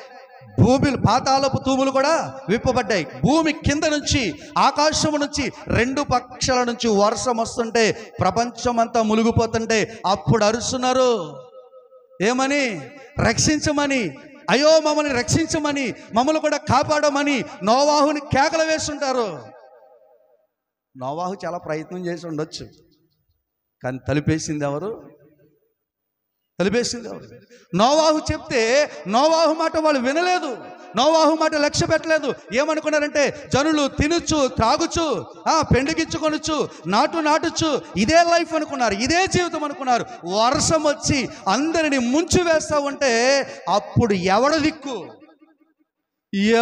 భూమి పాతాళపు తూములు కూడా విప్పబడ్డాయి. భూమి కింద నుంచి, ఆకాశము నుంచి 2 పక్షాల నుంచి వర్షం వస్తుంటే ప్రపంచం అంతా మునిగిపోతుంటే అప్పుడు అరుస్తున్నారు. ఏమని? రక్షించమని. అయ్యో మమ్మల్ని రక్షించమని, మమ్మల్ని కూడా కాపాడమని నోవాహుని కేకలు వేస్తుంటారు. నోవాహు చాలా ప్రయత్నం చేసి ఉండొచ్చు, కానీ తలుపేసింది ఎవరు? నోవాహు చెప్తే నోవాహు మాట వాళ్ళు వినలేదు, నోవాహు మాట లక్ష్య పెట్టలేదు. ఏమనుకున్నారంటే జనులు తినొచ్చు, త్రాగుచు, పెండిగించుకొనొచ్చు, నాటుచు, ఇదే లైఫ్ అనుకున్నారు, ఇదే జీవితం అనుకున్నారు. వర్షం వచ్చి అందరిని ముంచి వేస్తా ఉంటే అప్పుడు ఎవడ దిక్కు?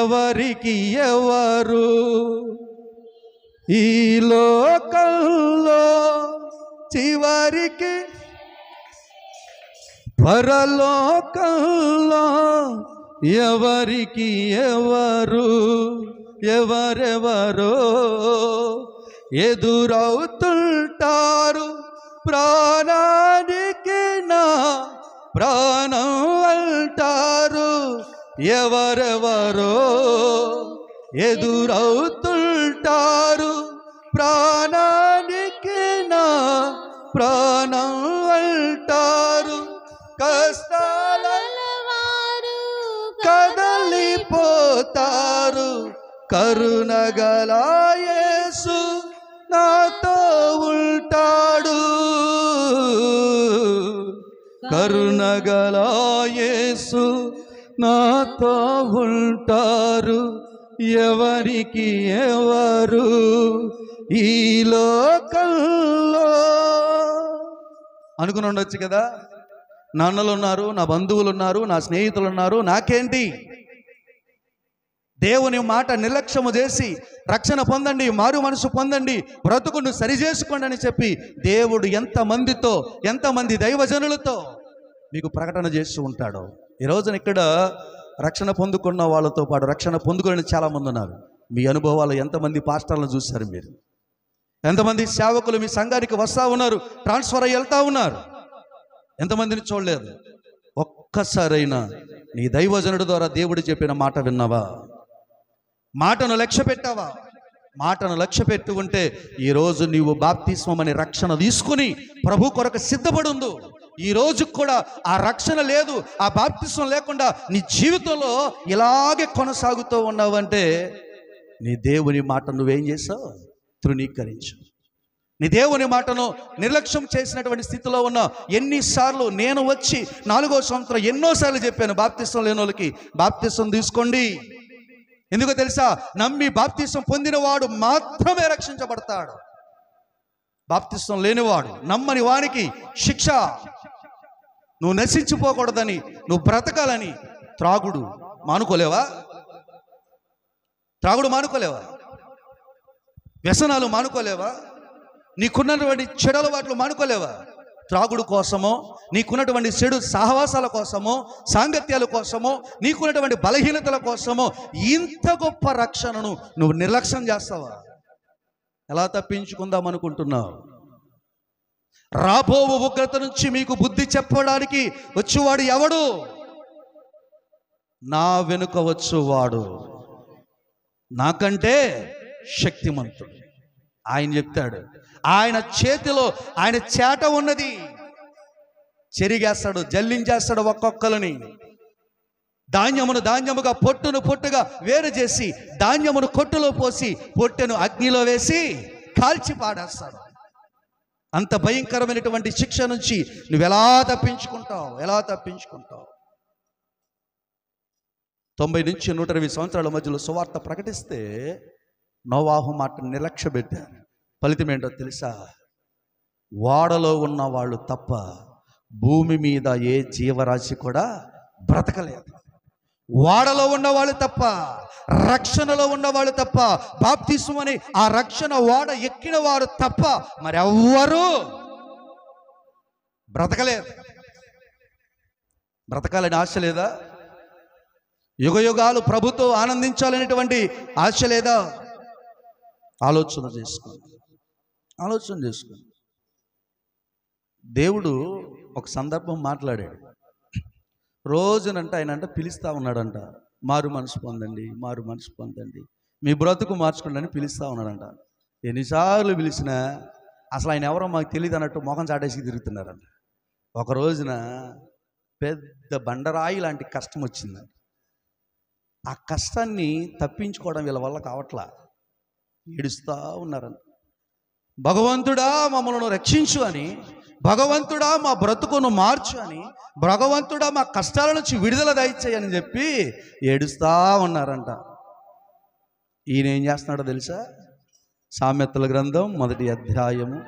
ఎవరికి ఎవరు ఈ లోకంలో చివరికి పరలోకంలో ఎవరికి ఎవరెవరో ఎదురవుతుంటారు. ప్రాణానికి నా ప్రాణం అంటారు. ఎవరెవరో ఎదురవుతుంటారు. ప్రాణానికి నా ప్రాణం అంటారు. కష్టాలవారు కదలిపోతారు. కరుణగల యేసు నాతో ఉంటాడు. కరుణగల యేసు నాతో ఉంటారు. ఎవరికి ఎవరు ఈ లోకంలో అనుకుని ఉండొచ్చు కదా. నా అన్నలు ఉన్నారు, నా బంధువులు ఉన్నారు, నా స్నేహితులు ఉన్నారు, నాకేంటి? దేవుని మాట నిర్లక్ష్యము చేసి రక్షణ పొందండి, మారు మనసు పొందండి, బ్రతుకును సరిచేసుకోండి అని చెప్పి దేవుడు ఎంతమంది దైవజనులతో మీకు ప్రకటన చేస్తూ ఉంటాడో. ఈ రోజున ఇక్కడ రక్షణ పొందుకున్న వాళ్ళతో పాటు రక్షణ పొందుకుని చాలామంది ఉన్నారు. మీ అనుభవాలు ఎంతమంది పాస్టర్లను చూశారు? మీరు ఎంతమంది సేవకులు మీ సంఘానికి వస్తూ ఉన్నారు, ట్రాన్స్ఫర్ అయ్యి వెళ్తూ ఉన్నారు? ఎంతమందిని చూడలేదు? ఒక్కసారైనా నీ దైవజనుడి ద్వారా దేవుడు చెప్పిన మాట విన్నావా? మాటను లక్ష్య పెట్టావా? మాటను లక్ష్య పెట్టి ఉంటే ఈరోజు నీవు బాప్తిస్మం అనే రక్షణ తీసుకుని ప్రభు కొరకు సిద్ధపడుందు. ఈ రోజు కూడా ఆ రక్షణ లేదు, ఆ బాప్తిస్మం లేకుండా నీ జీవితంలో ఇలాగే కొనసాగుతూ ఉన్నావంటే నీ దేవుని మాట నువ్వేం చేసావు? తృణీకరించు. నీ దేవుని మాటను నిర్లక్ష్యం చేసినటువంటి స్థితిలో ఉన్న ఎన్నిసార్లు నేను వచ్చి 4వ సంవత్సరం ఎన్నోసార్లు చెప్పాను, బాప్తిసం లేని వాళ్ళకి బాప్తిసం తీసుకోండి. ఎందుకో తెలుసా? నమ్మి బాప్తిసం పొందినవాడు మాత్రమే రక్షించబడతాడు. బాప్తిసం లేనివాడు, నమ్మని వానికి శిక్ష. నువ్వు నశించిపోకూడదని, నువ్వు బ్రతకాలని త్రాగుడు మానుకోలేవా? త్రాగుడు మానుకోలేవా? వ్యసనాలు మానుకోలేవా? నీకున్నటువంటి చెడు అలవాట్లు మానుకోలేవా? త్రాగుడు కోసమో, నీకున్నటువంటి చెడు సహవాసాల కోసమో, సాంగత్యాల కోసమో, నీకున్నటువంటి బలహీనతల కోసమో ఇంత గొప్ప రక్షణను నువ్వు నిర్లక్ష్యం చేస్తావా? ఎలా తప్పించుకుందాం అనుకుంటున్నావు? రాబో ఉగ్రత నుంచి మీకు బుద్ధి చెప్పడానికి వచ్చేవాడు ఎవడు? నా వెనుక వచ్చేవాడు నాకంటే శక్తిమంతుడు. ఆయన చెప్తాడు, ఆయన చేతిలో ఆయన చేట ఉన్నది. చెరిగేస్తాడు, జల్లించేస్తాడు ఒక్కొక్కరిని. ధాన్యమును ధాన్యముగా, పొట్టును పొట్టుగా వేరు చేసి ధాన్యమును కొట్టులో పోసి పొట్టెను అగ్నిలో వేసి కాల్చి పాడేస్తాడు. అంత భయంకరమైనటువంటి శిక్ష నుంచి నువ్వు ఎలా తప్పించుకుంటావు? ఎలా తప్పించుకుంటావు? 90 నుంచి 120 సంవత్సరాల మధ్యలో సువార్త ప్రకటిస్తే నోవాహు మాట నిర్లక్ష్య పెట్టారు. ఫలితం ఏంటో తెలుసా? ఓడలో ఉన్న వాళ్ళు తప్ప భూమి మీద ఏ జీవరాశి కూడా బ్రతకలేదు. ఓడలో ఉన్నవాళ్ళు తప్ప, రక్షణలో ఉన్నవాళ్ళు తప్ప, బాప్తిస్మం అని ఆ రక్షణ ఓడ ఎక్కిన వారు తప్ప మరెవ్వరూ బ్రతకలేదు. బ్రతకాలని ఆశ లేదా? యుగ యుగాలు ప్రభుతో ఆనందించాలనేటువంటి ఆశ లేదా? ఆలోచన చేసుకోండి, ఆలోచన చేసుకోండి. దేవుడు ఒక సందర్భం మాట్లాడాడు. రోజునంటే ఆయన పిలుస్తూ ఉన్నాడంట, మారు మనసు పొందండి, మారు మనసు పొందండి, మీ బ్రతుకు మార్చుకోండి అని పిలుస్తూ ఉన్నాడంట. ఎన్నిసార్లు పిలిచినా అసలు ఆయన ఎవరో మాకు తెలియదు అన్నట్టు మొఖం చాటేసి తిరుగుతున్నారంట. ఒక రోజున పెద్ద బండరాయి లాంటి కష్టం వచ్చిందంట. ఆ కష్టాన్ని తప్పించుకోవడం వీళ్ళ వల్ల కావట్లా, ఏడుస్తూ ఉన్నారంట. భగవంతుడా మమ్మల్ని రక్షించు అని, భగవంతుడా మా బ్రతుకును మార్చు అని, భగవంతుడా మా కష్టాల నుంచి విడుదల దయచేయని చెప్పి ఏడుస్తూ ఉన్నారంట. ఈయన ఏం చేస్తున్నాడో తెలుసా? సామెతల గ్రంథం 1వ అధ్యాయము,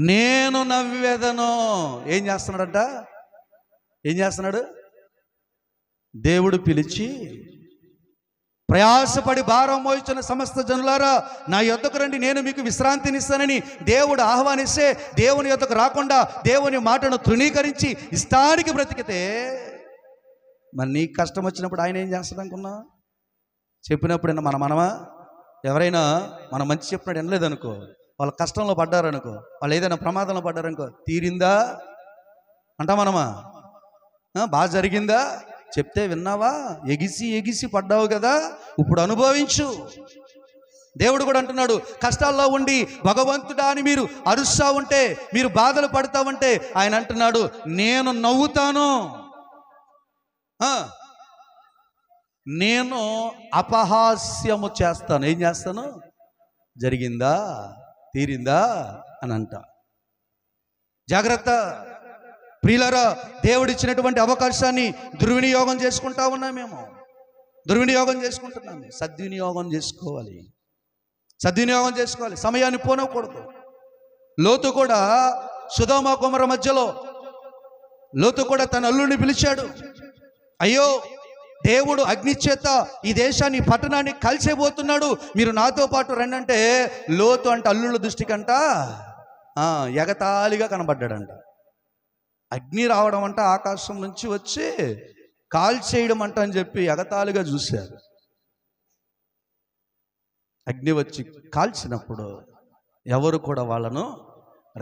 నేను నవ్వెదను. ఏం చేస్తున్నాడంట? ఏం చేస్తున్నాడు? దేవుడు పిలిచి, ప్రయాసపడి భారం మోయించిన సమస్త జనులారా నా యొద్దకు రండి, నేను మీకు విశ్రాంతినిస్తానని దేవుడు ఆహ్వానిస్తే దేవుని యొద్దకు రాకుండా దేవుని మాటను తృణీకరించి ఇష్టానికి బ్రతికితే మరి నీకు కష్టం వచ్చినప్పుడు ఆయన ఏం చేస్తాడు అనుకున్నా? చెప్పినప్పుడు మనమా? ఎవరైనా మనం మంచి చెప్పినట్టు వినలేదనుకో, వాళ్ళ కష్టంలో పడ్డారనుకో, వాళ్ళు ఏదైనా ప్రమాదంలో పడ్డారనుకో, తీరిందా అంటా మనమా? బాగా జరిగిందా? చెప్తే విన్నావా? ఎగిసి ఎగిసి పడ్డావు కదా, ఇప్పుడు అనుభవించు. దేవుడు కూడా అంటున్నాడు, కష్టాల్లో ఉండి భగవంతుడా అని మీరు అరుస్తా ఉంటే, మీరు బాధలు పడతా ఉంటే ఆయన అంటున్నాడు, నేను నవ్వుతాను, నేను అపహాస్యము చేస్తాను. ఏం చేస్తాను? జరిగిందా, తీరిందా అని అంట. జాగ్రత్త ప్రియులారా, దేవుడిచ్చినటువంటి అవకాశాన్ని దుర్వినియోగం చేసుకుంటా ఉన్నామేమో, దుర్వినియోగం చేసుకుంటున్నాము. సద్వినియోగం చేసుకోవాలి, సద్వినియోగం చేసుకోవాలి. సమయాన్ని పోనకూడదు. లోతు కూడా సొదొమ గొమొర్ర మధ్యలో లోతు కూడా తన అల్లుడిని పిలిచాడు. అయ్యో, దేవుడు అగ్ని చేత ఈ దేశాన్ని, పట్టణాన్ని కాల్చేయబోతున్నాడు, మీరు నాతో పాటు రండి అంటే లోతు అంటే అల్లుళ్ళ దృష్టికంట ఎగతాళిగా కనబడ్డాడంట. అగ్ని రావడం అంట ఆకాశం నుంచి వచ్చి కాల్చేయడం అంట అని చెప్పి ఎగతాళిగా చూశారు. అగ్ని వచ్చి కాల్చినప్పుడు ఎవరు కూడా వాళ్ళను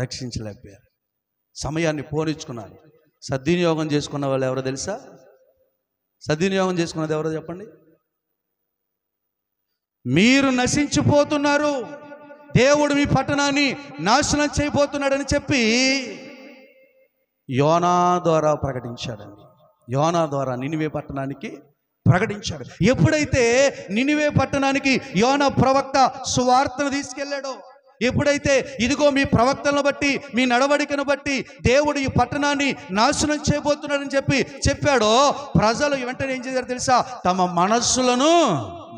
రక్షించలేకపోయారు. సమయాన్ని పోనిచ్చుకున్నారు. సద్వినియోగం చేసుకున్న వాళ్ళు ఎవరో తెలుసా? సద్వినియోగం చేసుకున్నది ఎవరో చెప్పండి? మీరు నశించిపోతున్నారు, దేవుడు మీ పట్టణాన్ని నాశనం చేయబోతున్నాడని చెప్పి యోనా ద్వారా ప్రకటించాడండి. యోనా ద్వారా నినివే పట్టణానికి ప్రకటించాడు. ఎప్పుడైతే నినివే పట్టణానికి యోనా ప్రవక్త సువార్తను తీసుకెళ్ళాడో, ఎప్పుడైతే ఇదిగో మీ ప్రవక్తలను బట్టి మీ నడవడికను బట్టి దేవుడు ఈ పట్టణాన్ని నాశనం చేయబోతున్నాడని చెప్పాడో, ప్రజలు వెంటనే ఏం చేశారు తెలుసా? తమ మనస్సులను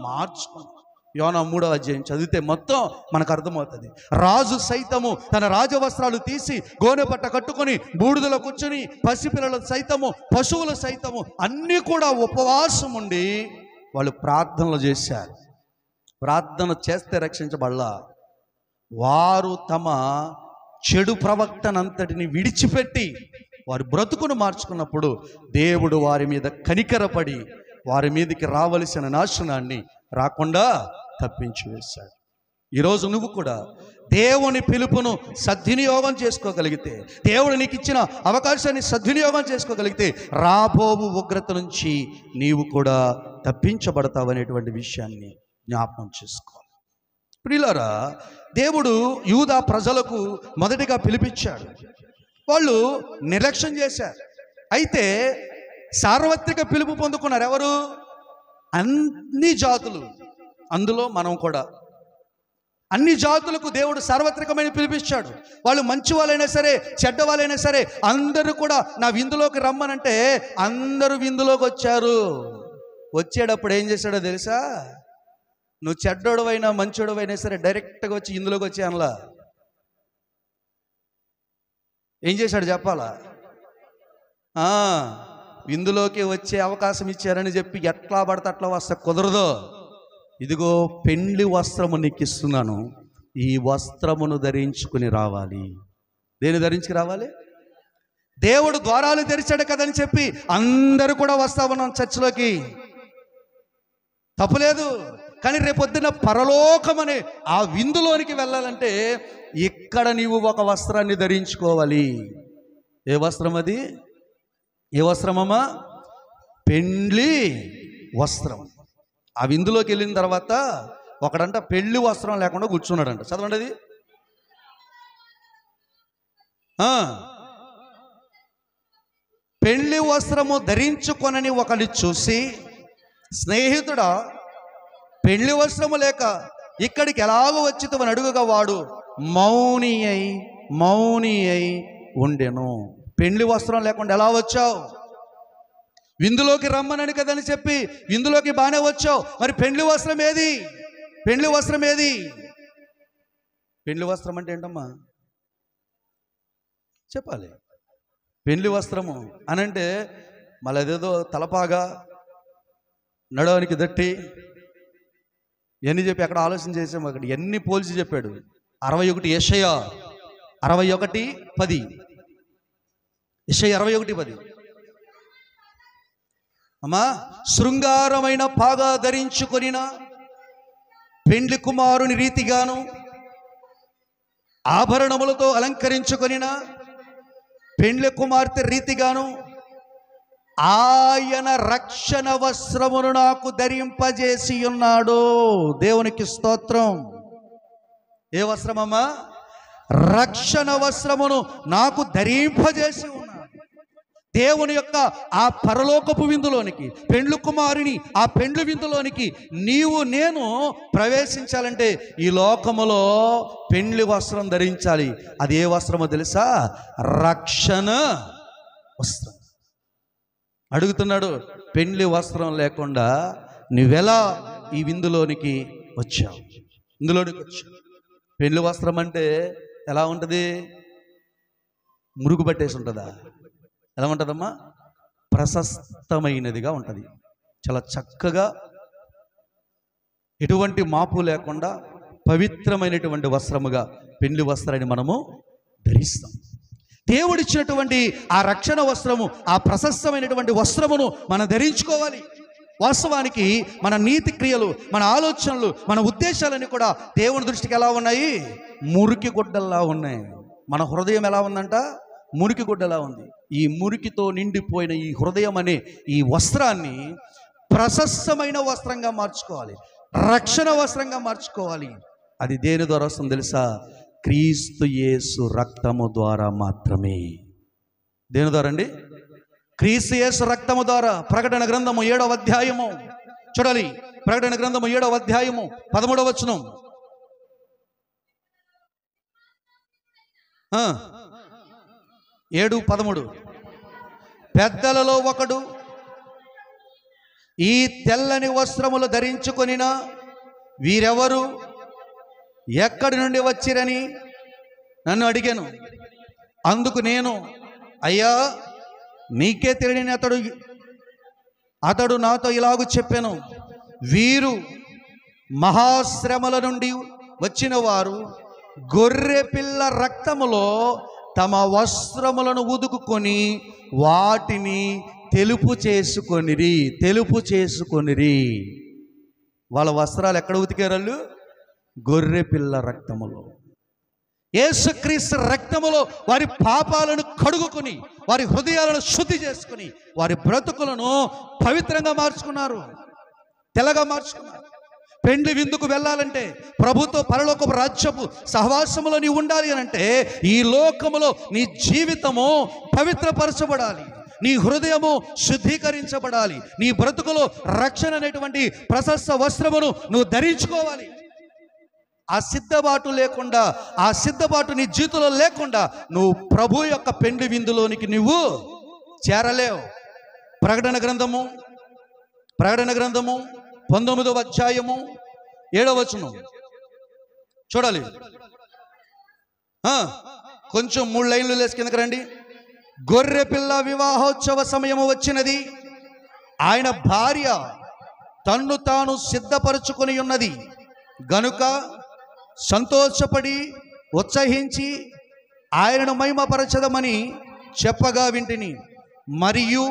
మార్చుకున్నారు. యోనా 3వ అధ్యాయం చదివితే మొత్తం మనకు అర్థమవుతుంది. రాజు సైతము తన రాజవస్త్రాలు తీసి గోనె పట్ట కట్టుకొని బూడిదలో కూర్చొని, పసిపిల్లలు సైతము పశువులు సైతము అన్నీ కూడా ఉపవాసం ఉండి వాళ్ళు ప్రార్థనలు చేశారు. ప్రార్థన చేస్తే రక్షించబడలా. వారు తమ చెడు ప్రవక్తనంతటిని విడిచిపెట్టి వారి బ్రతుకును మార్చుకున్నప్పుడు దేవుడు వారి మీద కనికరపడి వారి మీదకి రావలసిన నాశనాన్ని రాకుండా తప్పించి వేశాడు. ఈరోజు నువ్వు కూడా దేవుని పిలుపును సద్వినియోగం చేసుకోగలిగితే, దేవుడు నీకు ఇచ్చిన అవకాశాన్ని సద్వినియోగం చేసుకోగలిగితే రాబోవు ఉగ్రత నుంచి నీవు కూడా తప్పించబడతావు అనేటువంటి విషయాన్ని జ్ఞాపకం చేసుకోవాలి. ప్రియులారా, దేవుడు యూదా ప్రజలకు మొదటిగా పిలిపించాడు. వాళ్ళు నిర్లక్ష్యం చేశారు. అయితే సార్వత్రిక పిలుపు పొందుకున్నారు ఎవరు? అన్ని జాతులు. అందులో మనం కూడా అన్ని జాతులకు దేవుడు సార్వత్రికమైన పిలిపించాడు. వాళ్ళు మంచి వాళ్ళైనా సరే చెడ్డ వాళ్ళైనా సరే అందరూ కూడా నా విందులోకి రమ్మనంటే అందరూ విందులోకి వచ్చారు. వచ్చేటప్పుడు ఏం చేశాడో తెలుసా? నువ్వు చెడ్డోడువైనా మంచోడువైనా సరే డైరెక్ట్గా వచ్చి ఇందులోకి వచ్చే అనలా. ఏం చేశాడు చెప్పాలా? విందులోకి వచ్చే అవకాశం ఇచ్చారని చెప్పి ఎట్లా పడితే అట్లా వస్తే కుదరదు. ఇదిగో పెండ్లి వస్త్రము నీకు ఇస్తున్నాను, ఈ వస్త్రమును ధరించుకుని రావాలి. దేని ధరించి రావాలి? దేవుడు ద్వారాలు తెరిచాడు కదని చెప్పి అందరూ కూడా వస్తా ఉన్నాం చర్చిలోకి, తప్పులేదు. కానీ రేపొద్దున పరలోకం అనే ఆ విందులోనికి వెళ్ళాలంటే ఇక్కడ నీవు ఒక వస్త్రాన్ని ధరించుకోవాలి. ఏ వస్త్రం అది? ఏ వస్త్రమమ్మా? పెండ్లి వస్త్రం. ఆ విందులోకి వెళ్ళిన తర్వాత ఒకడంట పెళ్లి వస్త్రం లేకుండా కూర్చున్నాడంట. చదవండి అది. పెళ్లి వస్త్రము ధరించుకొనని ఒకడిని చూసి, స్నేహితుడా పెళ్లి వస్త్రము లేక ఇక్కడికి ఎలాగో వచ్చితవని అడుగుగా వాడు మౌని అయి ఉండెను. పెళ్లి వస్త్రం లేకుండా ఎలా వచ్చావు? విందులోకి రమ్మనని కదని చెప్పి విందులోకి బాగానే వచ్చావు, మరి పెళ్లి వస్త్రం ఏది? పెళ్లి వస్త్రం ఏది? పెళ్లి వస్త్రం అంటే ఏంటమ్మా చెప్పాలి? పెళ్లి వస్త్రము అనంటే మళ్ళీ అదేదో తలపాగా నడవనికి దట్టి ఎన్ని చెప్పి అక్కడ ఆలోచన చేసాము. అక్కడ ఎన్ని పోల్చి చెప్పాడు. 61 యెషయా 61:10. యెషయా 61:10. అమ్మా, శృంగారమైన పాగా ధరించుకొనిన పెండ్లి కుమారుని రీతిగాను ఆభరణములతో అలంకరించుకొనిన పెండ్లి కుమార్తె రీతిగాను ఆయన రక్షణ వస్త్రమును నాకు ధరింపజేసి ఉన్నాడు. దేవునికి స్తోత్రం. ఏ వస్త్రమమ్మా? రక్షణ వస్త్రమును నాకు ధరింపజేసి ఉన్నాడు. దేవుని యొక్క ఆ పరలోకపు విందులోనికి, పెండ్లు కుమారుని ఆ పెండ్లు విందులోనికి నీవు నేను ప్రవేశించాలంటే ఈ లోకములో పెండ్లి వస్త్రం ధరించాలి. అది ఏ వస్త్రమో తెలుసా? రక్షణ వస్త్రం. అడుగుతున్నాడు, పెండ్లి వస్త్రం లేకుండా నువ్వెలా ఈ విందులోనికి వచ్చావు? ఇందులోనికి వచ్చావు. పెండ్లి వస్త్రం అంటే ఎలా ఉంటుంది? మురుగు పట్టేసి ఉంటుందా? ఎలా ఉంటుందమ్మా? ప్రశస్తమైనదిగా ఉంటుంది. చాలా చక్కగా ఎటువంటి మాపు లేకుండా పవిత్రమైనటువంటి వస్త్రముగా పెండ్లి వస్త్రాన్ని మనము ధరిస్తాం. దేవుడిచ్చినటువంటి ఆ రక్షణ వస్త్రము, ఆ ప్రశస్తమైనటువంటి వస్త్రమును మనం ధరించుకోవాలి. వాస్తవానికి మన నీతి క్రియలు, మన ఆలోచనలు, మన ఉద్దేశాలన్నీ కూడా దేవుని దృష్టికి ఎలా ఉన్నాయి? మురికి గుడ్డల్లా ఉన్నాయి. మన హృదయం ఎలా ఉందంట? మురికి గుడ్డలా ఉంది. ఈ మురికితో నిండిపోయిన ఈ హృదయం అనే ఈ వస్త్రాన్ని ప్రశస్తమైన వస్త్రంగా మార్చుకోవాలి, రక్షణ వస్త్రంగా మార్చుకోవాలి. అది దేని ద్వారా వస్తుంది తెలుసా? క్రీస్తు యేసు రక్తము ద్వారా మాత్రమే. దేని ద్వారా అండి? క్రీస్తు యేసు రక్తము ద్వారా. ప్రకటన గ్రంథము 7వ అధ్యాయము చూడాలి. ప్రకటన గ్రంథము 7వ అధ్యాయము 13వ వచనం. 7:13. పెద్దలలో ఒకడు ఈ తెల్లని వస్త్రములు ధరించుకొనిన వీరెవరు, ఎక్కడి నుండి వచ్చిరని నన్ను అడిగాను. అందుకు నేను, అయ్యా నీకే తెలియని అతడు నాతో ఇలాగూ చెప్పాను, వీరు మహాశ్రమల నుండి వచ్చిన వారు గొర్రె పిల్ల రక్తములో తమ వస్త్రములను ఉదుకుకొని వాటిని తెలుపు చేసుకొనిరి. వాళ్ళ వస్త్రాలు ఎక్కడ ఉతికారు? వాళ్ళు గొర్రె పిల్ల రక్తములో, యేసుక్రీస్తు రక్తములో వారి పాపాలను కడుగుకొని, వారి హృదయాలను శుద్ధి చేసుకుని, వారి బ్రతుకులను పవిత్రంగా మార్చుకున్నారు, తెల్లగా మార్చుకున్నారు. పెండ్లి విందుకు వెళ్ళాలంటే, ప్రభుతో పరలోకపు రాజ్యపు సహవాసములో నీవు ఉండాలి అని అంటే, ఈ లోకములో నీ జీవితము పవిత్రపరచబడాలి, నీ హృదయము శుద్ధీకరించబడాలి, నీ బ్రతుకులో రక్షణ అనేటువంటి ప్రశస్త వస్త్రమును నువ్వు ధరించుకోవాలి. ఆ సిద్ధబాటు లేకుండా, ఆ సిద్ధబాటు నీ జీవితంలో లేకుండా నువ్వు ప్రభు యొక్క పెండ్లి విందులోనికి నువ్వు చేరలేవు. ప్రకటన గ్రంథము 19వ అధ్యాయము 7వ వచనం చూడాలి. కొంచెం 3 లైన్లు లేసి కిందకి రండి. గొర్రె పిల్ల వివాహోత్సవ సమయము వచ్చినది, ఆయన భార్య తన్ను తాను సిద్ధపరచుకొని ఉన్నది గనుక సంతోషపడి ఉత్సహించి ఆయనను మహిమపరచదమని చెప్పగా వింటిని. మరియు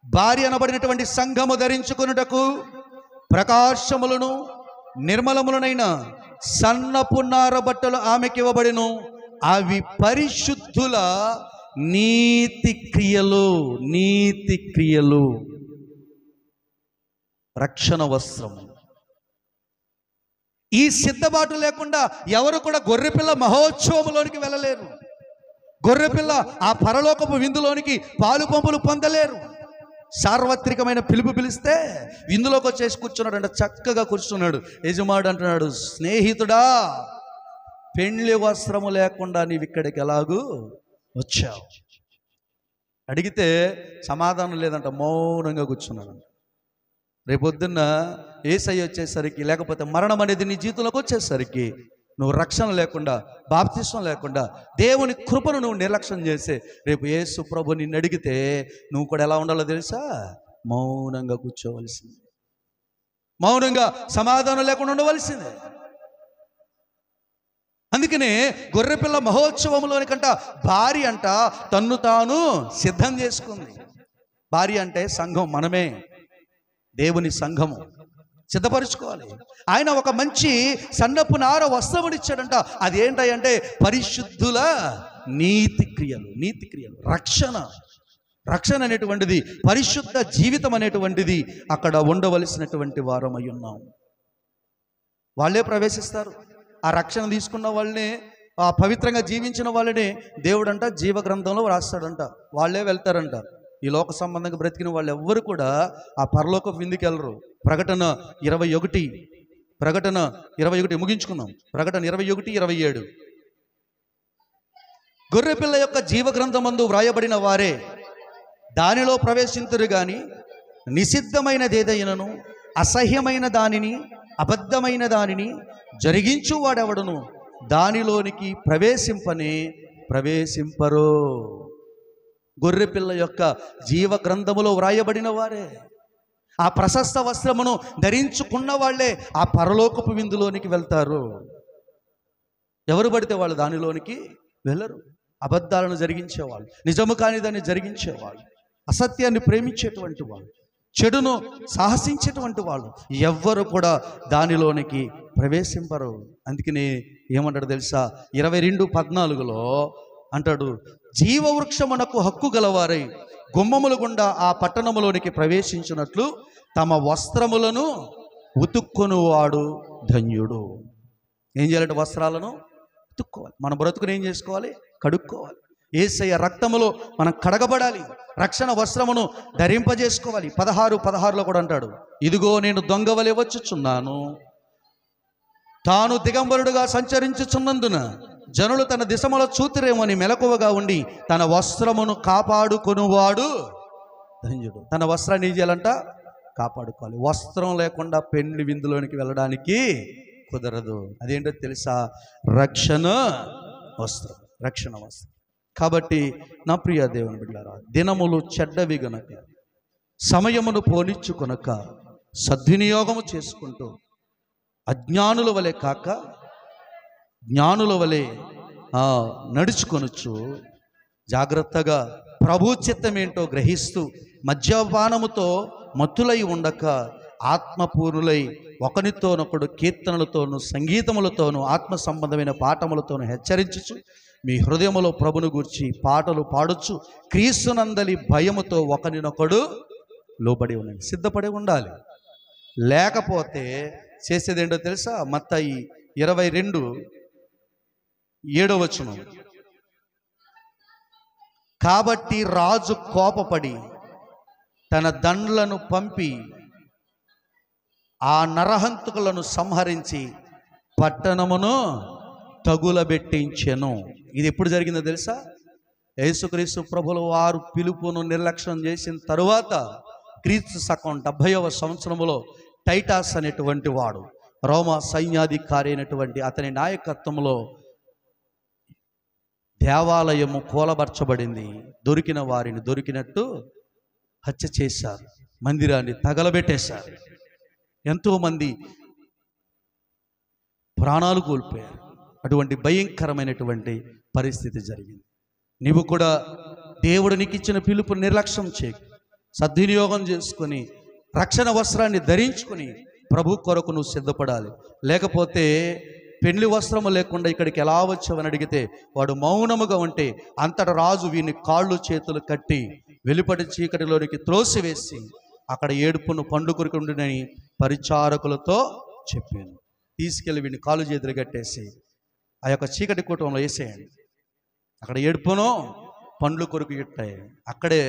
భార్య అనబడినటువంటి సంఘము ధరించుకొనుటకు ప్రకాశములను నిర్మలములనైన సన్నపు నార బట్టలు ఆమెకి ఇవ్వబడిను. అవి పరిశుద్ధుల నీతి క్రియలు, రక్షణ వస్త్రము. ఈ సిద్ధబాటు లేకుండా ఎవరు కూడా గొర్రెపిల్ల మహోత్సవంలోనికి వెళ్ళలేరు. గొర్రెపిల్ల ఆ పరలోకపు విందులోనికి పాలు పంపులు పొందలేరు. సార్వత్రికమైన పిలుపు పిలిస్తే విందులోకి వచ్చేసి కూర్చున్నాడు అంటే, చక్కగా కూర్చున్నాడు. యజమాడు అంటున్నాడు, స్నేహితుడా, పెండ్లి వస్త్రము లేకుండా నీవు ఇక్కడికి ఎలాగూ వచ్చావు? అడిగితే సమాధానం లేదంట, మౌనంగా కూర్చున్నాడు. రేపొద్దున్న యేసయ్య వచ్చేసరికి, లేకపోతే మరణం అనేది నీ జీవితంలోకి వచ్చేసరికి నువ్వు రక్షణ లేకుండా, బాప్తిస్వం లేకుండా, దేవుని కృపను నువ్వు నిర్లక్ష్యం చేసే రేపు యేసు ప్రభు నిన్ను అడిగితే నువ్వు కూడా ఎలా ఉండాలో తెలుసా? మౌనంగా కూర్చోవలసిందే, మౌనంగా సమాధానం లేకుండా ఉండవలసిందే. అందుకనే గొర్రెపిల్ల మహోత్సవంలోనికంట భార్య అంట తన్ను తాను సిద్ధం చేసుకుంది. భార్య అంటే సంఘం, మనమే దేవుని సంఘము. సిద్ధపరచుకోవాలి. ఆయన ఒక మంచి సన్నపు నార వస్త్రమునిచ్చాడంట. అదేంటంటే పరిశుద్ధుల నీతి క్రియలు, రక్షణ అనేటువంటిది, పరిశుద్ధ జీవితం అనేటువంటిది అక్కడ ఉండవలసినటువంటి వారమై ఉన్నాం. వాళ్ళే ప్రవేశిస్తారు. ఆ రక్షణ తీసుకున్న వాళ్ళని, ఆ పవిత్రంగా జీవించిన వాళ్ళని దేవుడంట జీవ గ్రంథంలో రాస్తాడంట. వాళ్ళే వెళ్తారంట. ఈ లోక సంబంధంగా బ్రతికిన వాళ్ళు ఎవ్వరు కూడా ఆ పరలోక విందుకి వెళ్ళరు. ప్రకటన 21 ముగించుకుందాం. ప్రకటన 21:27. గొర్రెపిల్ల యొక్క జీవ గ్రంథమందు వ్రాయబడిన వారే దానిలో ప్రవేశింతురు గాని నిషిద్ధమైనదేదైనను, అసహ్యమైన దానిని, అబద్ధమైన దానిని జరిగించు వాడెవడును దానిలోనికి ప్రవేశింపరు. గొర్రెపిల్ల యొక్క జీవ గ్రంథములో వ్రాయబడిన వారే, ఆ ప్రశస్త వస్త్రమును ధరించుకున్న వాళ్ళే ఆ పరలోకపు విందులోనికి వెళ్తారు. ఎవరు పడితే వాళ్ళు దానిలోనికి వెళ్ళరు. అబద్ధాలను జరిగించేవాళ్ళు, నిజము కాని దాన్ని జరిగించేవాళ్ళు, అసత్యాన్ని ప్రేమించేటువంటి వాళ్ళు, చెడును సాహసించేటువంటి వాళ్ళు ఎవ్వరు కూడా దానిలోనికి ప్రవేశింపరు. అందుకని ఏమంటాడు తెలుసా? 22:14 అంటాడు, జీవవృక్షమునకు హక్కు గలవారై గుమ్మముల గుండా ఆ పట్టణములోనికి ప్రవేశించినట్లు తమ వస్త్రములను ఉతుక్కొనువాడు ధన్యుడు. ఏం చేయాలంటే వస్త్రాలను ఉతుక్కోవాలి. మన బ్రతుకుని ఏం చేసుకోవాలి? కడుక్కోవాలి. యేసయ్య రక్తములో మనం కడగబడాలి, రక్షణ వస్త్రమును ధరింపజేసుకోవాలి. 16:16 కూడా అంటాడు, ఇదిగో నేను దొంగవలె వచ్చుచున్నాను, తాను దిగంబరుడుగా సంచరించుచున్నందున జనులు తన దిశములో చూతురేమని మెలకువగా ఉండి తన వస్త్రమును కాపాడుకొనువాడు ధన్యుడు. తన వస్త్రాన్ని ఏం చేయాలంట? కాపాడుకోవాలి. వస్త్రం లేకుండా పెళ్లి విందులోనికి వెళ్ళడానికి కుదరదు. అదేంటో తెలుసా? రక్షణ వస్త్రం, రక్షణ వస్త్రం. కాబట్టి నా ప్రియ దేవుని బిడ్డలారా, దినములు చెడ్డవి గనక సమయమును పోనిచ్చుకొనక సద్వినియోగము చేసుకుంటూ అజ్ఞానుల వలె కాక జ్ఞానుల వలె నడుచుకొనొచ్చు జాగ్రత్తగా ప్రభు చిత్తం ఏంటో గ్రహిస్తూ మద్యపానముతో మత్తులై ఉండక ఆత్మపూర్ణులై ఒకనితోనొకడు కీర్తనలతోనూ సంగీతములతోనూ ఆత్మ సంబంధమైన పాఠములతోనూ హెచ్చరించుచు మీ హృదయములో ప్రభును గూర్చి పాటలు పాడొచ్చు క్రీస్తునందలి భయముతో ఒకరినొకడు లోబడి ఉండండి. సిద్ధపడి ఉండాలి. లేకపోతే చేసేదేంటో తెలుసా? మత్తయి 22:7 కాబట్టి రాజు కోపపడి తన దండ్లను పంపి ఆ నరహంతకులను సంహరించి పట్టణమును తగులబెట్టించెను. ఇది ఎప్పుడు జరిగిందో తెలుసా? యేసుక్రీస్తు ప్రభుల వారు పిలుపును నిర్లక్ష్యం చేసిన తరువాత క్రీస్తు శకం 70వ సంవత్సరములో టైటాస్ అనేటువంటి వాడు, రోమా సైన్యాధికారి అయినటువంటి అతని నాయకత్వంలో దేవాలయము కూలబర్చబడింది. దొరికిన వారిని దొరికినట్టు హత్య చేశారు, మందిరాన్ని తగలబెట్టేశారు. ఎంతోమంది ప్రాణాలు కోల్పోయారు. అటువంటి భయంకరమైనటువంటి పరిస్థితి జరిగింది. నీవు కూడా దేవుడు నీకు ఇచ్చిన పిలుపు నిర్లక్ష్యం చేయకు, సద్వినియోగం చేసుకొని రక్షణ వస్త్రాన్ని ధరించుకొని ప్రభు కొరకు నువ్వు సిద్ధపడాలి. లేకపోతే పెళ్లి వస్త్రము లేకుండా ఇక్కడికి ఎలా వచ్చావని అడిగితే వాడు మౌనముగా ఉంటే అంతట రాజు వీని కాళ్ళు చేతులు కట్టి వెలుపటి చీకటిలోనికి త్రోసివేసి అక్కడ ఏడుపును పండుకొరుకుండునని పరిచారకులతో చెప్పాను. తీసుకెళ్ళి వీడిని కాళ్ళు చేతులు కట్టేసి ఆ యొక్క చీకటి కూటంలో వేసేయండి. అక్కడ ఏడుపును పండ్లు కొరకు ఇట్టాయి. అక్కడే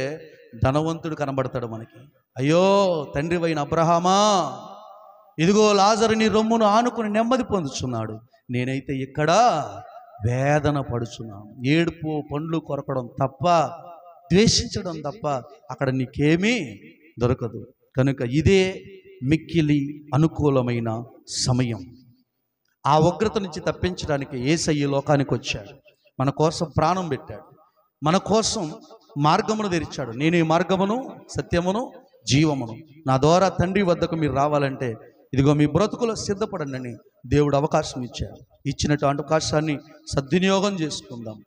ధనవంతుడు కనబడతాడు మనకి. అయ్యో తండ్రివైన అబ్రహామా, ఇదిగో లాజరు నీ రొమ్మును ఆనుకుని నెమ్మది పొందుచున్నాడు, నేనైతే ఇక్కడ వేదన పడుచున్నాను. ఏడుపు పండ్లు కొరకడం తప్ప, ద్వేషించడం తప్ప అక్కడ నీకేమీ దొరకదు. కనుక ఇదే మిక్కిలి అనుకూలమైన సమయం. ఆ ఉగ్రత నుంచి తప్పించడానికి యేసయ్య లోకానికి వచ్చాడు, మన కోసం ప్రాణం పెట్టాడు, మన కోసం మార్గమును తెరిచాడు. నేను ఈ మార్గమును సత్యమును జీవమును, నా ద్వారా తండ్రి వద్దకు మీరు రావాలంటే ఇదిగో మీ బ్రతుకులో సిద్ధపడండి అని దేవుడు అవకాశం ఇచ్చాడు. ఇచ్చినటువంటి అవకాశాన్ని సద్వినియోగం చేసుకుందాం.